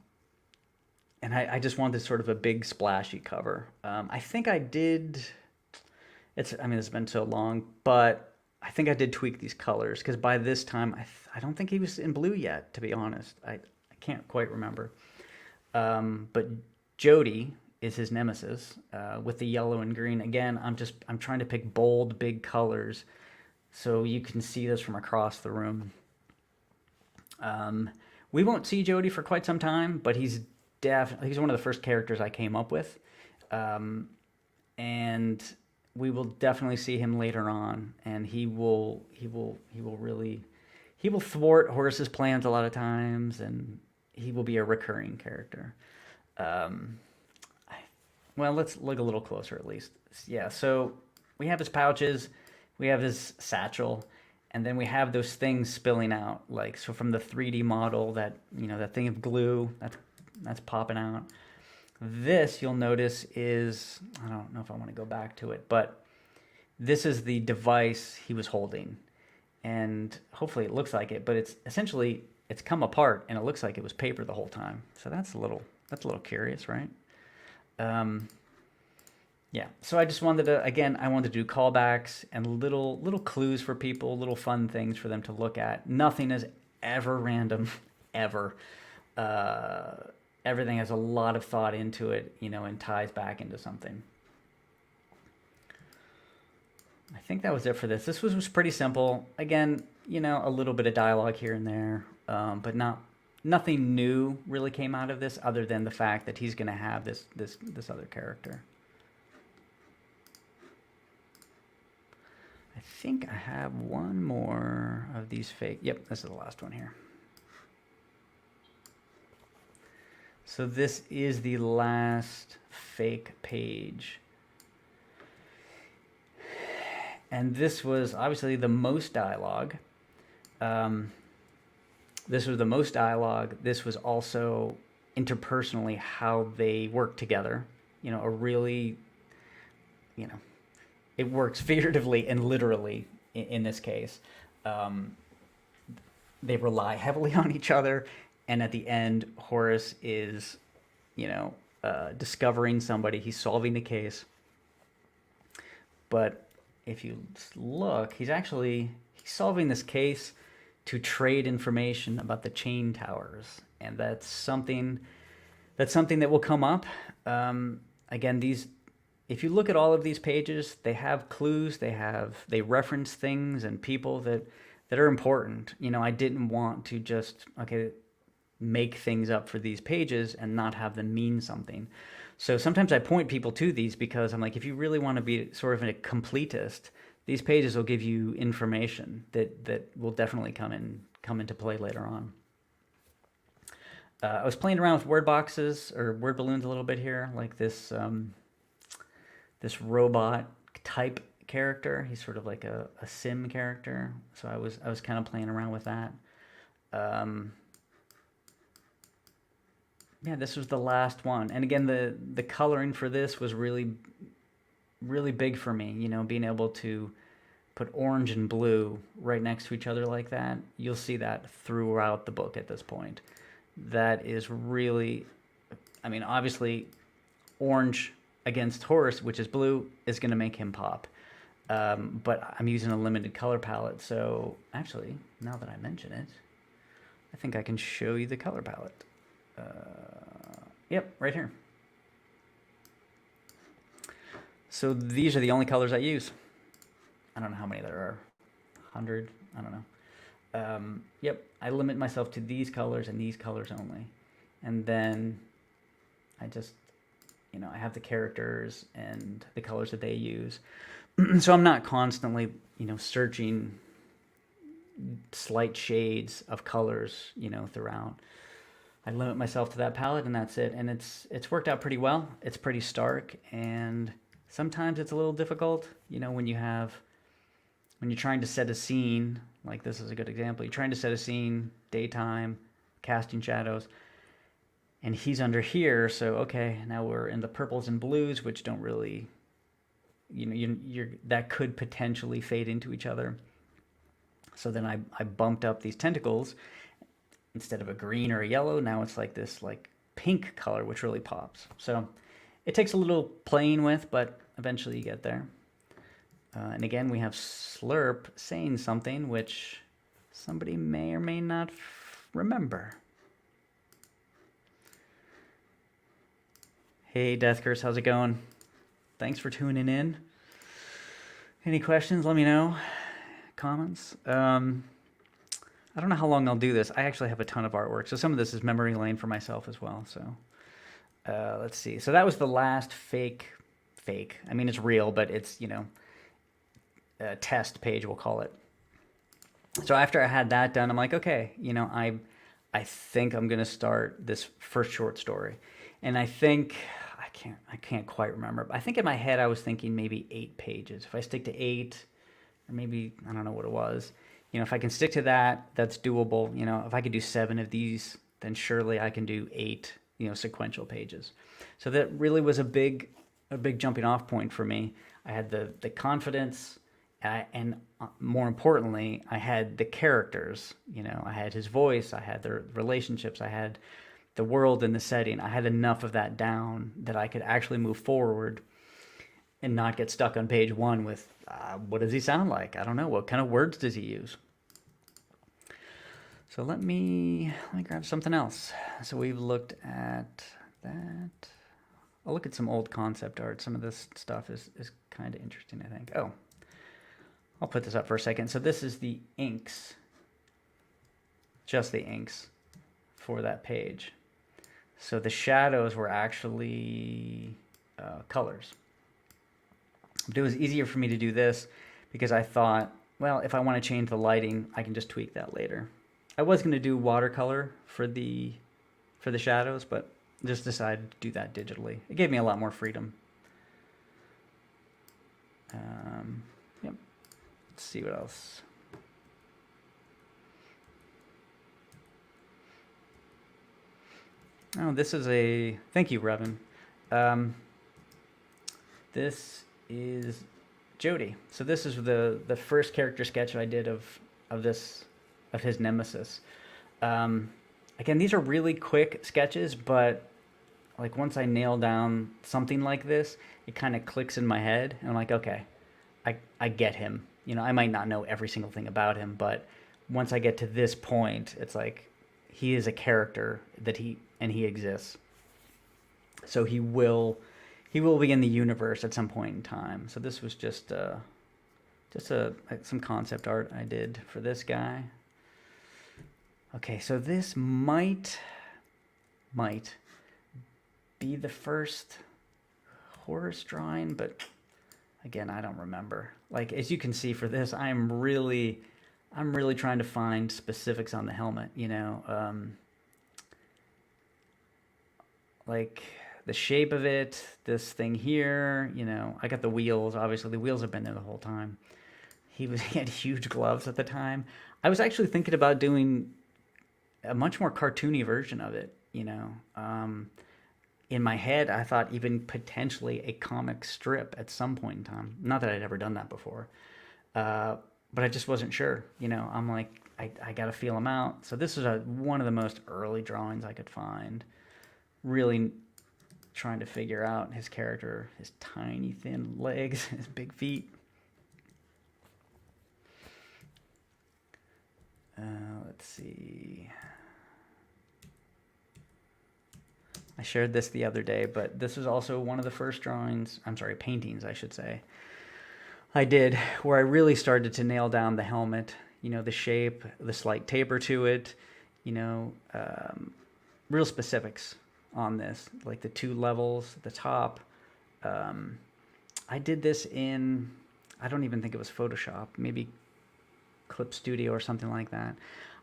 and I just wanted sort of a big splashy cover. I think I did. It's been so long, but I think I did tweak these colors because by this time I don't think he was in blue yet. To be honest, I can't quite remember. But Jody is his nemesis with the yellow and green. Again, I'm trying to pick bold, big colors so you can see this from across the room. We won't see Jody for quite some time, but he's one of the first characters I came up with, and we will definitely see him later on, and he will thwart Horus's plans a lot of times, and he will be a recurring character. Um, well, let's look a little closer at least. Yeah, so we have his pouches, we have his satchel, and then we have those things spilling out, like so from the 3D model that thing of glue that's popping out. This you'll notice is I don't know if I want to go back to it, but this is the device he was holding, and hopefully it looks like it, but it's come apart and it looks like it was paper the whole time. So that's a little curious, right? Yeah. So I just wanted to do callbacks and little clues for people, little fun things for them to look at. Nothing is ever random, ever. Everything has a lot of thought into it, and ties back into something. I think that was it for this. This was pretty simple. Again, a little bit of dialogue here and there, but nothing new really came out of this other than the fact that he's going to have this other character. I think I have one more of these fake. Yep, this is the last one here. So this is the last fake page. And this was obviously the most dialogue. This was the most dialogue. This was also interpersonally how they work together. It works figuratively and literally in this case. They rely heavily on each other. And at the end, Horus is, discovering somebody. He's solving the case. But if you look, he's solving this case to trade information about the chain towers, and that's something that will come up. Again, if you look at all of these pages, they have clues, they reference things and people that are important. I didn't want to just make things up for these pages and not have them mean something. So sometimes I point people to these because I'm like, if you really want to be sort of a completist, these pages will give you information that will definitely come into play later on. I was playing around with word boxes or word balloons a little bit here, like this robot type character. He's sort of like a sim character. So I was kind of playing around with that. Yeah, this was the last one. And again, the coloring for this was really big for me, you know, being able to put orange and blue right next to each other like that. You'll see that throughout the book at this point. That is really, I mean, obviously orange against horse, which is blue, is going to make him pop. But I'm using a limited color palette. So actually, now that I mention it, I think I can show you the color palette. Yep, right here. So these are the only colors I use. I don't know how many there are. 100? I don't know. Yep, I limit myself to these colors and these colors only. And then I just, you know, I have the characters and the colors that they use. So I'm not constantly, you know, searching slight shades of colors, you know, throughout. I limit myself to that palette and that's it. And it's worked out pretty well. It's pretty stark and sometimes it's a little difficult, you know, when you're trying to set a scene, like this is a good example. You're trying to set a scene, daytime, casting shadows, and he's under here. So, okay, now we're in the purples and blues, which don't really, you know, that could potentially fade into each other. So then I bumped up these tentacles. Instead of a green or a yellow, now it's like this like pink color, which really pops. So it takes a little playing with, but eventually you get there. And again, we have Slurp saying something which somebody may or may not remember. Hey, Death Curse, how's it going? Thanks for tuning in. Any questions? Let me know. Comments? I don't know how long I'll do this. I actually have a ton of artwork, so some of this is memory lane for myself as well. So let's see. So that was the last fake. I mean, it's real, but it's, you know, a test page, we'll call it. So after I had that done, I'm like, okay, you know, I think I'm gonna start this first short story, and I think I can't quite remember. But I think in my head I was thinking maybe 8 pages. If I stick to 8, or maybe I don't know what it was. You know, if I can stick to that, that's doable. You know, if I could do 7 of these, then surely I can do 8, you know, sequential pages. So that really was a big jumping off point for me. I had the confidence, and more importantly, I had the characters. You know, I had his voice, I had their relationships, I had the world and the setting. I had enough of that down that I could actually move forward and not get stuck on page 1 with what does he sound like? I don't know. What kind of words does he use? So let me grab something else. So we've looked at that. I'll look at some old concept art. Some of this stuff is kind of interesting, I think. Oh, I'll put this up for a second. So this is the inks, just the inks for that page. So the shadows were actually colors. But it was easier for me to do this because I thought, well, if I want to change the lighting, I can just tweak that later. I was going to do watercolor for the shadows, but just decided to do that digitally. It gave me a lot more freedom. Yep. Let's see what else. Oh, this is a... Thank you, Revan. This is Jody. So this is the first character sketch I did of his nemesis. Again, these are really quick sketches, but like once I nail down something like this, it kind of clicks in my head, and I'm like, okay, I get him. You know, I might not know every single thing about him, but once I get to this point, it's like he is a character that he exists. So he will be in the universe at some point in time. So this was just some concept art I did for this guy. Okay, so this might be the first Horus drawing, but again, I don't remember. Like, as you can see for this, I'm really trying to find specifics on the helmet, you know, like the shape of it, this thing here, you know, I got the wheels, obviously the wheels have been there the whole time. He had huge gloves at the time. I was actually thinking about doing a much more cartoony version of it, you know. In my head, I thought even potentially a comic strip at some point in time. Not that I'd ever done that before, but I just wasn't sure. You know, I'm like, I got to feel him out. So this is one of the most early drawings I could find. Really trying to figure out his character, his tiny, thin legs, his big feet. Let's see. I shared this the other day, but this is also one of the first drawings, I'm sorry, paintings, I should say, I did where I really started to nail down the helmet, you know, the shape, the slight taper to it, you know, real specifics on this, like the 2 levels at the top. I did this in, I don't even think it was Photoshop, maybe Clip Studio or something like that.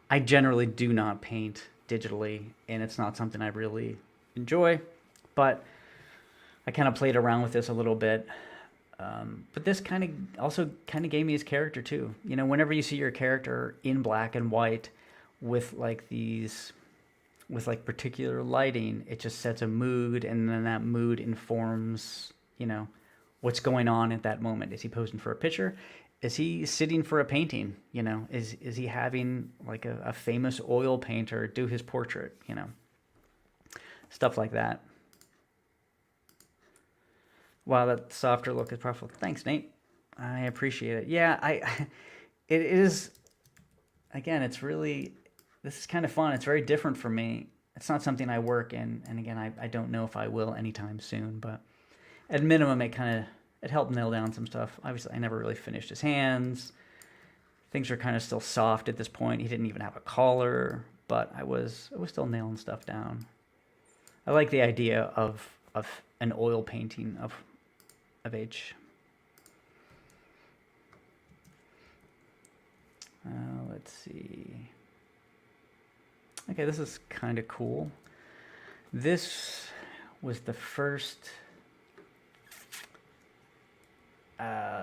I generally do not paint digitally, and it's not something I really enjoy, but I kind of played around with this a little bit. But this kind of also kind of gave me his character too. You know, whenever you see your character in black and white with like these, with like particular lighting, it just sets a mood, and then that mood informs, you know, what's going on at that moment. Is he posing for a picture? Is he sitting for a painting? You know, is he having like a famous oil painter do his portrait? You know, stuff like that. Wow, that softer look is powerful. Thanks, Nate. I appreciate it. Yeah, it is, again, it's really, this is kind of fun. It's very different for me. It's not something I work in, and again, I don't know if I will anytime soon, but at minimum, it helped nail down some stuff. Obviously, I never really finished his hands. Things are kind of still soft at this point. He didn't even have a collar, but I was still nailing stuff down. I like the idea of an oil painting of H. Let's see. Okay, this is kind of cool. This was the first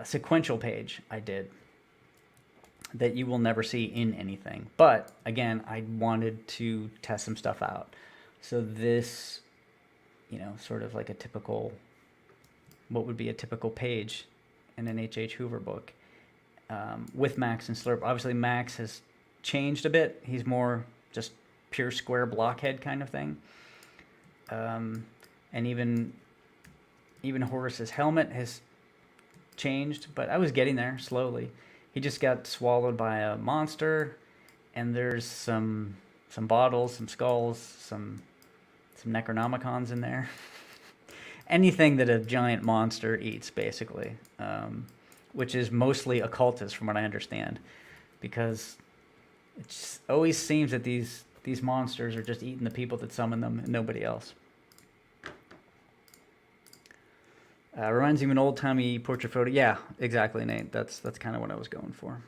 sequential page I did that you will never see in anything. But again, I wanted to test some stuff out. So this, you know, sort of like a typical, what would be a typical page in an H.H.Hoover book with Max and Slurp. Obviously, Max has changed a bit. He's more just pure square blockhead kind of thing. And even Horus's helmet has changed, but I was getting there slowly. He just got swallowed by a monster, and there's some bottles, some skulls, some Necronomicons in there. Anything that a giant monster eats, basically, which is mostly occultist from what I understand, because it just always seems that these monsters are just eating the people that summon them and nobody else. Reminds me of an old-timey portrait photo. Yeah, exactly, Nate. That's kind of what I was going for.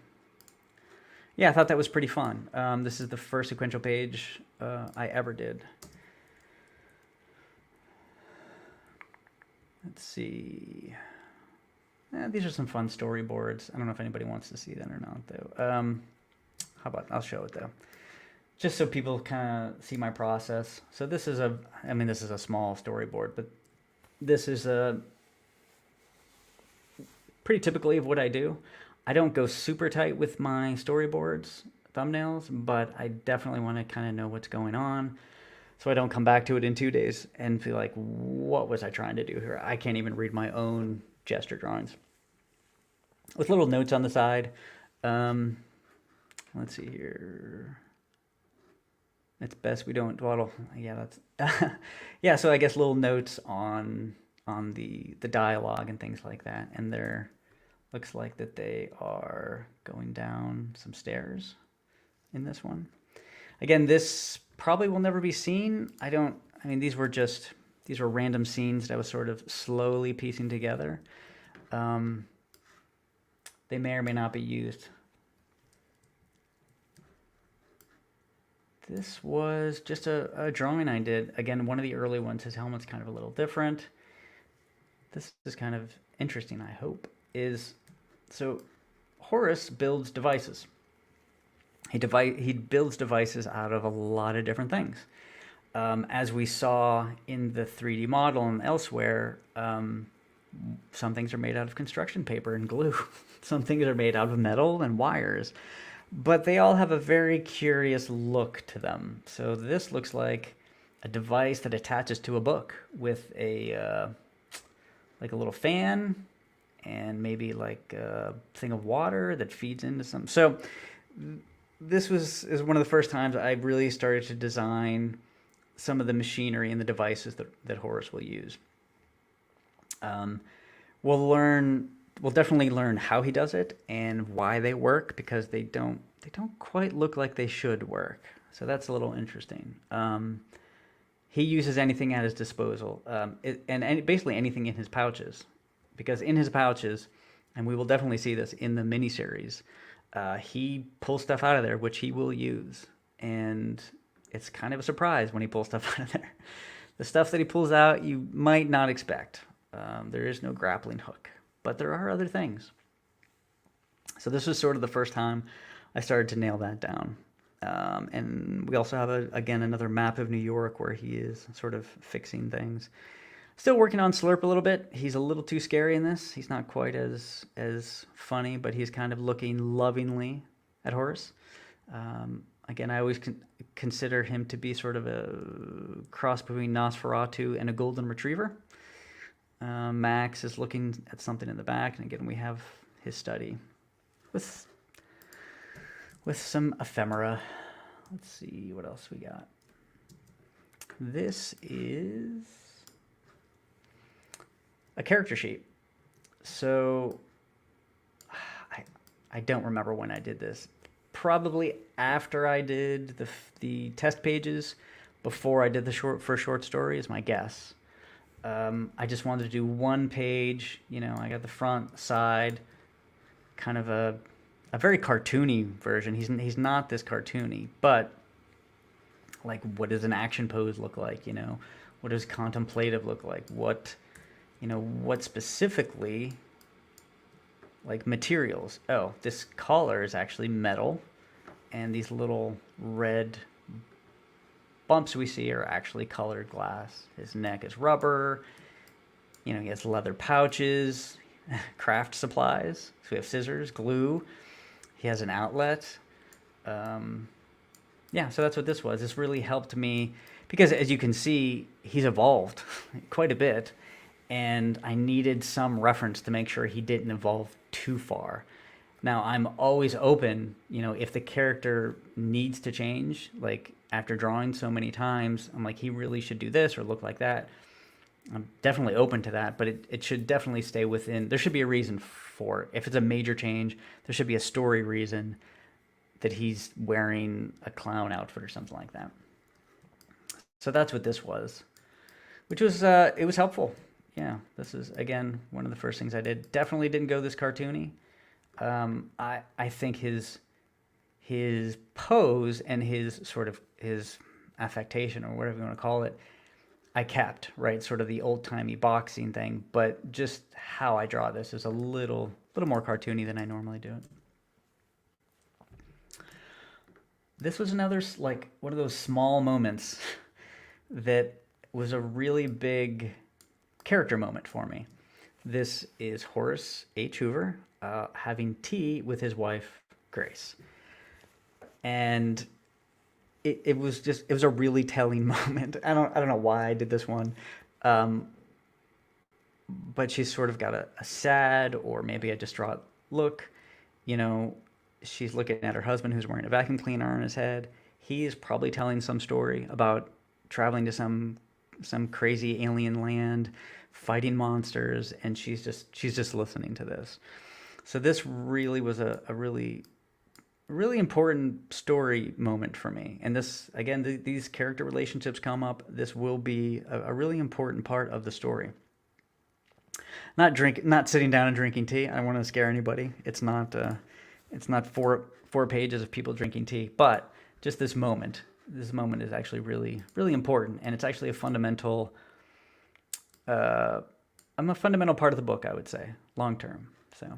Yeah, I thought that was pretty fun. This is the first sequential page I ever did. Let's see. These are some fun storyboards. I don't know if anybody wants to see that or not, though. How about, I'll show it, though. Just so people kind of see my process. So this is this is a small storyboard, but this is pretty typically of what I do. I don't go super tight with my storyboards, thumbnails, but I definitely want to kind of know what's going on, so I don't come back to it in 2 days and feel like, what was I trying to do here? I can't even read my own gesture drawings. With little notes on the side. Let's see here. It's best we don't dawdle. Yeah, that's yeah. So I guess little notes on the dialogue and things like that. And there looks like that they are going down some stairs in this one. Again, this probably will never be seen. I mean, these were just These were random scenes that I was sort of slowly piecing together. Um, they may or may not be used. This was just a drawing I did. Again, one of the early ones. His helmet's kind of a little different. This is kind of interesting, I hope. So Horace builds devices. He builds devices out of a lot of different things. As we saw in the 3D model and elsewhere, some things are made out of construction paper and glue. Some things are made out of metal and wires. But they all have a very curious look to them. So this looks like a device that attaches to a book with a like a little fan and maybe like a thing of water that feeds into some. So this is one of the first times I really started to design some of the machinery and the devices that Horace will use. We'll definitely learn how he does it and why they work, because they don't quite look like they should work. So that's a little interesting. He uses anything at his disposal, and basically anything in his pouches, because in his pouches, and we will definitely see this in the miniseries, he pulls stuff out of there which he will use, and it's kind of a surprise when he pulls stuff out of there. The stuff that he pulls out you might not expect. There is no grappling hook, but there are other things. So this was sort of the first time I started to nail that down. And we also have, again, another map of New York where he is sort of fixing things. Still working on Slurp a little bit. He's a little too scary in this. He's not quite as funny, but he's kind of looking lovingly at Horace. Again, I always consider him to be sort of a cross between Nosferatu and a golden retriever. Max is looking at something in the back, and again, we have his study with some ephemera. Let's see what else we got. This is a character sheet. So I don't remember when I did this. Probably after I did the test pages, before I did the short story is my guess. I just wanted to do one page. You know, I got the front, side, kind of a very cartoony version. He's not this cartoony, but like, what does an action pose look like? You know, what does contemplative look like? What specifically, like, materials? Oh, this collar is actually metal, and these little red bumps we see are actually colored glass. His neck is rubber. You know, he has leather pouches, craft supplies. So we have scissors, glue. He has an outlet. Yeah, so that's what this was. This really helped me because, as you can see, he's evolved quite a bit, and I needed some reference to make sure he didn't evolve too far. Now, I'm always open, you know, if the character needs to change, like after drawing so many times, I'm like, he really should do this or look like that. I'm definitely open to that, but it should definitely stay within, there should be a reason for it. If it's a major change, there should be a story reason that he's wearing a clown outfit or something like that. So that's what this was, which was, it was helpful. Yeah, this is, again, one of the first things I did. Definitely didn't go this cartoony. I think his pose and his affectation, or whatever you want to call it, I kept, right? Sort of the old-timey boxing thing, but just how I draw this is a little more cartoony than I normally do it. This was another, like, one of those small moments that was a really big character moment for me. This is Horace H. Hoover having tea with his wife, Grace. And it was a really telling moment. I don't know why I did this one. But she's sort of got a sad or maybe a distraught look. You know, she's looking at her husband who's wearing a vacuum cleaner on his head. He is probably telling some story about traveling to some crazy alien land, fighting monsters, and she's just listening to this. So this really was a really really important story moment for me. And this, again, these character relationships come up. This will be a really important part of the story. Not sitting down and drinking tea. I don't want to scare anybody. It's not four pages of people drinking tea, but just this moment. This moment is actually really, really important, and it's actually a fundamental, I'm a fundamental part of the book, I would say, long term. So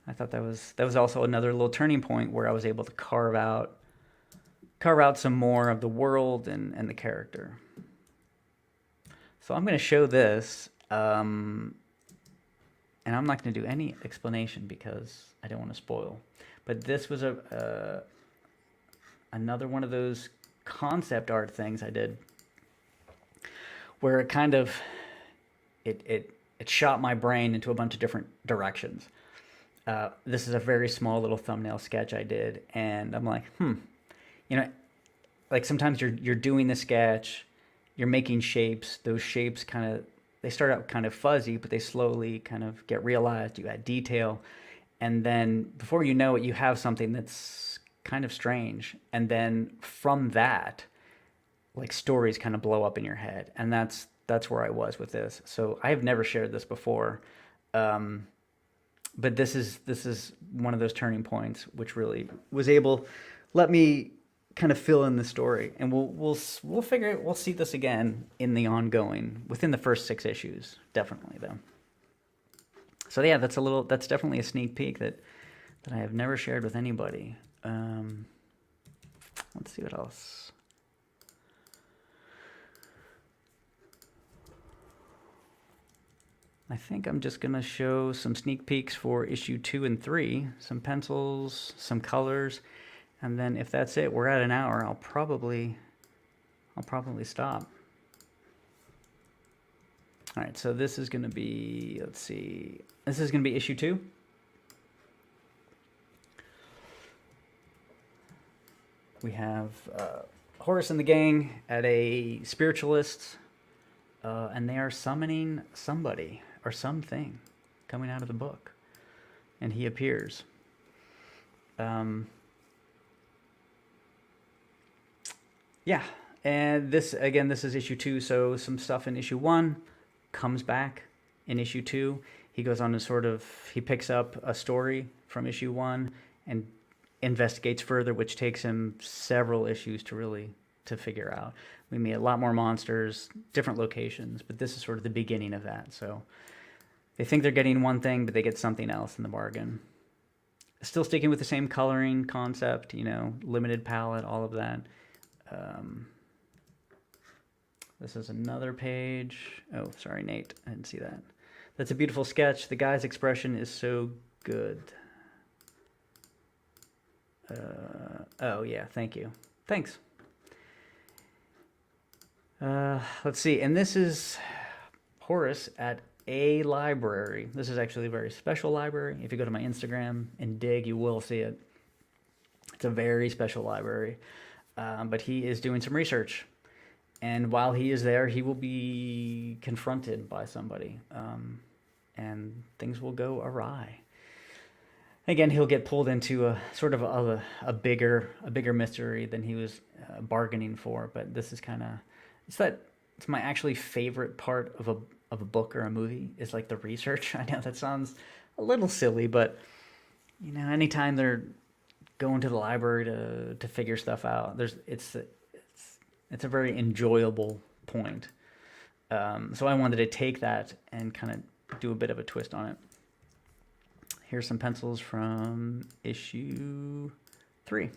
I thought that was also another little turning point where I was able to carve out some more of the world and the character. So I'm going to show this, and I'm not going to do any explanation because I don't want to spoil. But this was another one of those concept art things I did, where it kind of it shot my brain into a bunch of different directions. This is a very small little thumbnail sketch I did, and I'm like, you know, like sometimes you're doing the sketch, you're making shapes. Those shapes they start out kind of fuzzy, but they slowly kind of get realized. You add detail, and then before you know it, you have something that's kind of strange. And then from that, like stories kind of blow up in your head, and that's where I was with this. So I have never shared this before. But this is one of those turning points which really was able let me kind of fill in the story, and we'll figure it. We'll see this again in the ongoing within the first 6 issues, definitely though. So yeah, that's definitely a sneak peek that I have never shared with anybody. Let's see what else. I think I'm just gonna show some sneak peeks for issue 2 and 3, some pencils, some colors, and then if that's it, we're at an hour. I'll probably stop. All right, so this is gonna be, let's see, this is gonna be issue 2. We have Horace and the gang at a spiritualist, and they are summoning somebody or something coming out of the book, and he appears. Yeah, and this is issue 2, so some stuff in issue 1 comes back in issue 2. He goes on to he picks up a story from issue 1 and investigates further, which takes him several issues to figure out. We meet a lot more monsters, different locations, but this is sort of the beginning of that. So they think they're getting one thing, but they get something else in the bargain. Still sticking with the same coloring concept, limited palette, all of that. This is another page. Oh, sorry, Nate. I didn't see that. That's a beautiful sketch. The guy's expression is so good. Oh, yeah, thank you. Thanks. Let's see. And this is Horace at a library. This is actually a very special library. If you go to my Instagram and dig, you will see it. It's a very special library. But he is doing some research. And while he is there, he will be confronted by somebody. And things will go awry. Again, he'll get pulled into a sort of a bigger mystery than he was bargaining for. But this is kind of it's my actually favorite part of a book or a movie is like the research. I know that sounds a little silly, but anytime they're going to the library to figure stuff out, it's a very enjoyable point. So I wanted to take that and kind of do a bit of a twist on it. Here's some pencils from issue 3.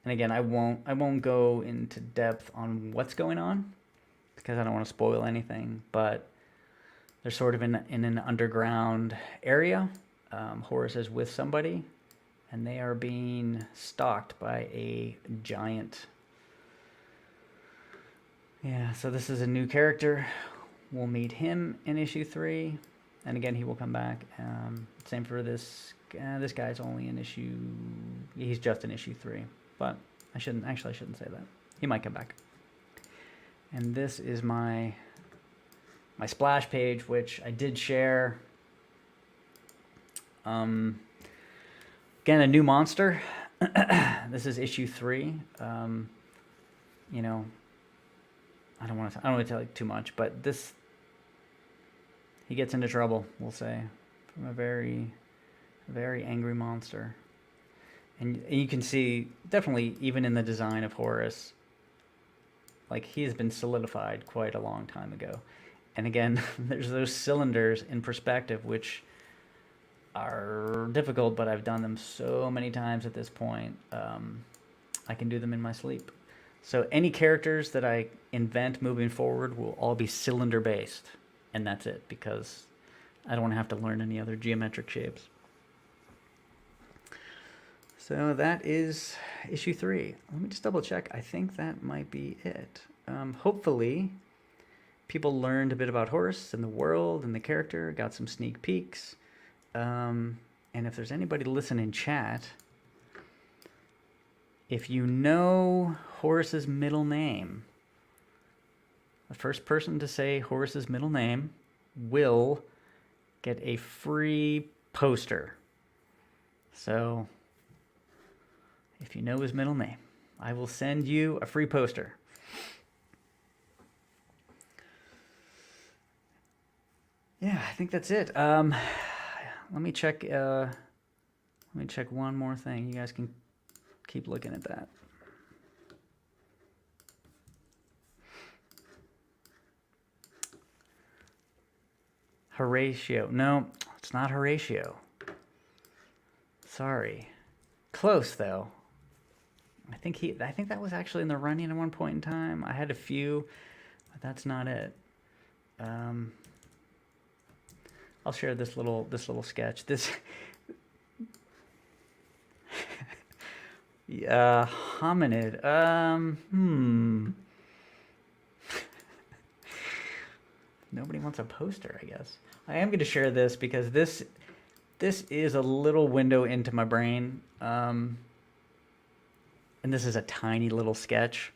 And again, I won't go into depth on what's going on because I don't want to spoil anything, but they're sort of in an underground area. Horace is with somebody, and they are being stalked by a giant. Yeah, so this is a new character. We'll meet him in issue 3, and again, he will come back. Same for this. This guy's only in issue. He's just in issue 3, but I shouldn't say that. He might come back. And this is my splash page, which I did share Again, a new monster. This is issue 3. You know, I don't want to tell you too much, but he gets into trouble, we'll say, from a very, very angry monster. And you can see, definitely, even in the design of Horus, like, he has been solidified quite a long time ago. And again, there's those cylinders in perspective, which are difficult, but I've done them so many times at this point. I can do them in my sleep. So any characters that I invent moving forward will all be cylinder based, and that's it, because I don't want to have to learn any other geometric shapes. So that is issue 3. Let me just double check. I think that might be it. Hopefully people learned a bit about Horus and the world and the character, got some sneak peeks. And if there's anybody listening in chat, if you know Horus's middle name, the first person to say Horus's middle name will get a free poster. So if you know his middle name, I will send you a free poster. Yeah, I think that's it. Let me check. Let me check one more thing. You guys can keep looking at that. Horatio. No, it's not Horatio. Sorry. Close though. I think that was actually in the running at one point in time. I had a few, but that's not it. I'll share this little sketch. This hominid. Nobody wants a poster, I guess. I am going to share this because this is a little window into my brain. And this is a tiny little sketch.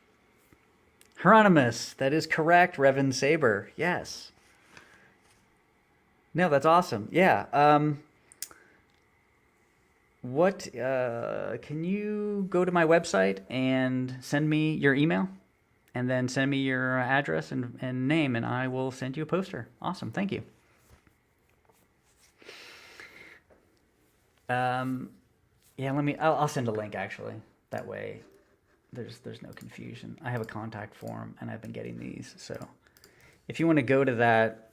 Hieronymus, that is correct. Revan Saber, yes. No, that's awesome. Yeah. Can you go to my website and send me your email? And then send me your address and name, and I will send you a poster. Awesome, thank you. Yeah, I'll send a link actually. That way there's no confusion. I have a contact form and I've been getting these. So if you want to go to that,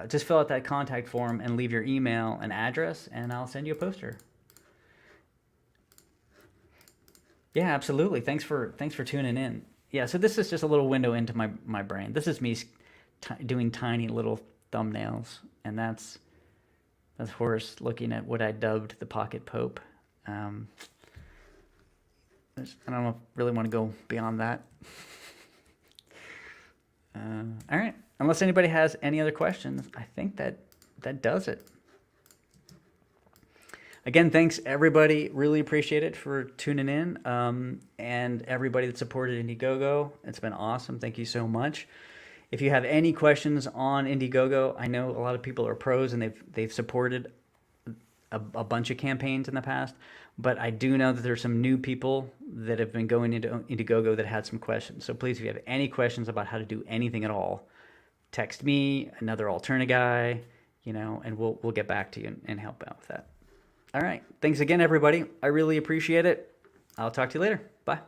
just fill out that contact form and leave your email and address, and I'll send you a poster. Yeah, absolutely. Thanks for tuning in. Yeah, so this is just a little window into my brain. This is me doing tiny little thumbnails, and that's Horus looking at what I dubbed the Pocket Pope. I don't really want to go beyond that. All right. Unless anybody has any other questions, I think that does it. Again, thanks everybody. Really appreciate it for tuning in. And everybody that supported Indiegogo. It's been awesome. Thank you so much. If you have any questions on Indiegogo, I know a lot of people are pros and they've supported a bunch of campaigns in the past, but I do know that there's some new people that have been going into Indiegogo that had some questions. So please, if you have any questions about how to do anything at all, text me, another Alterna guy, and we'll get back to you and help out with that. All right. Thanks again, everybody. I really appreciate it. I'll talk to you later. Bye.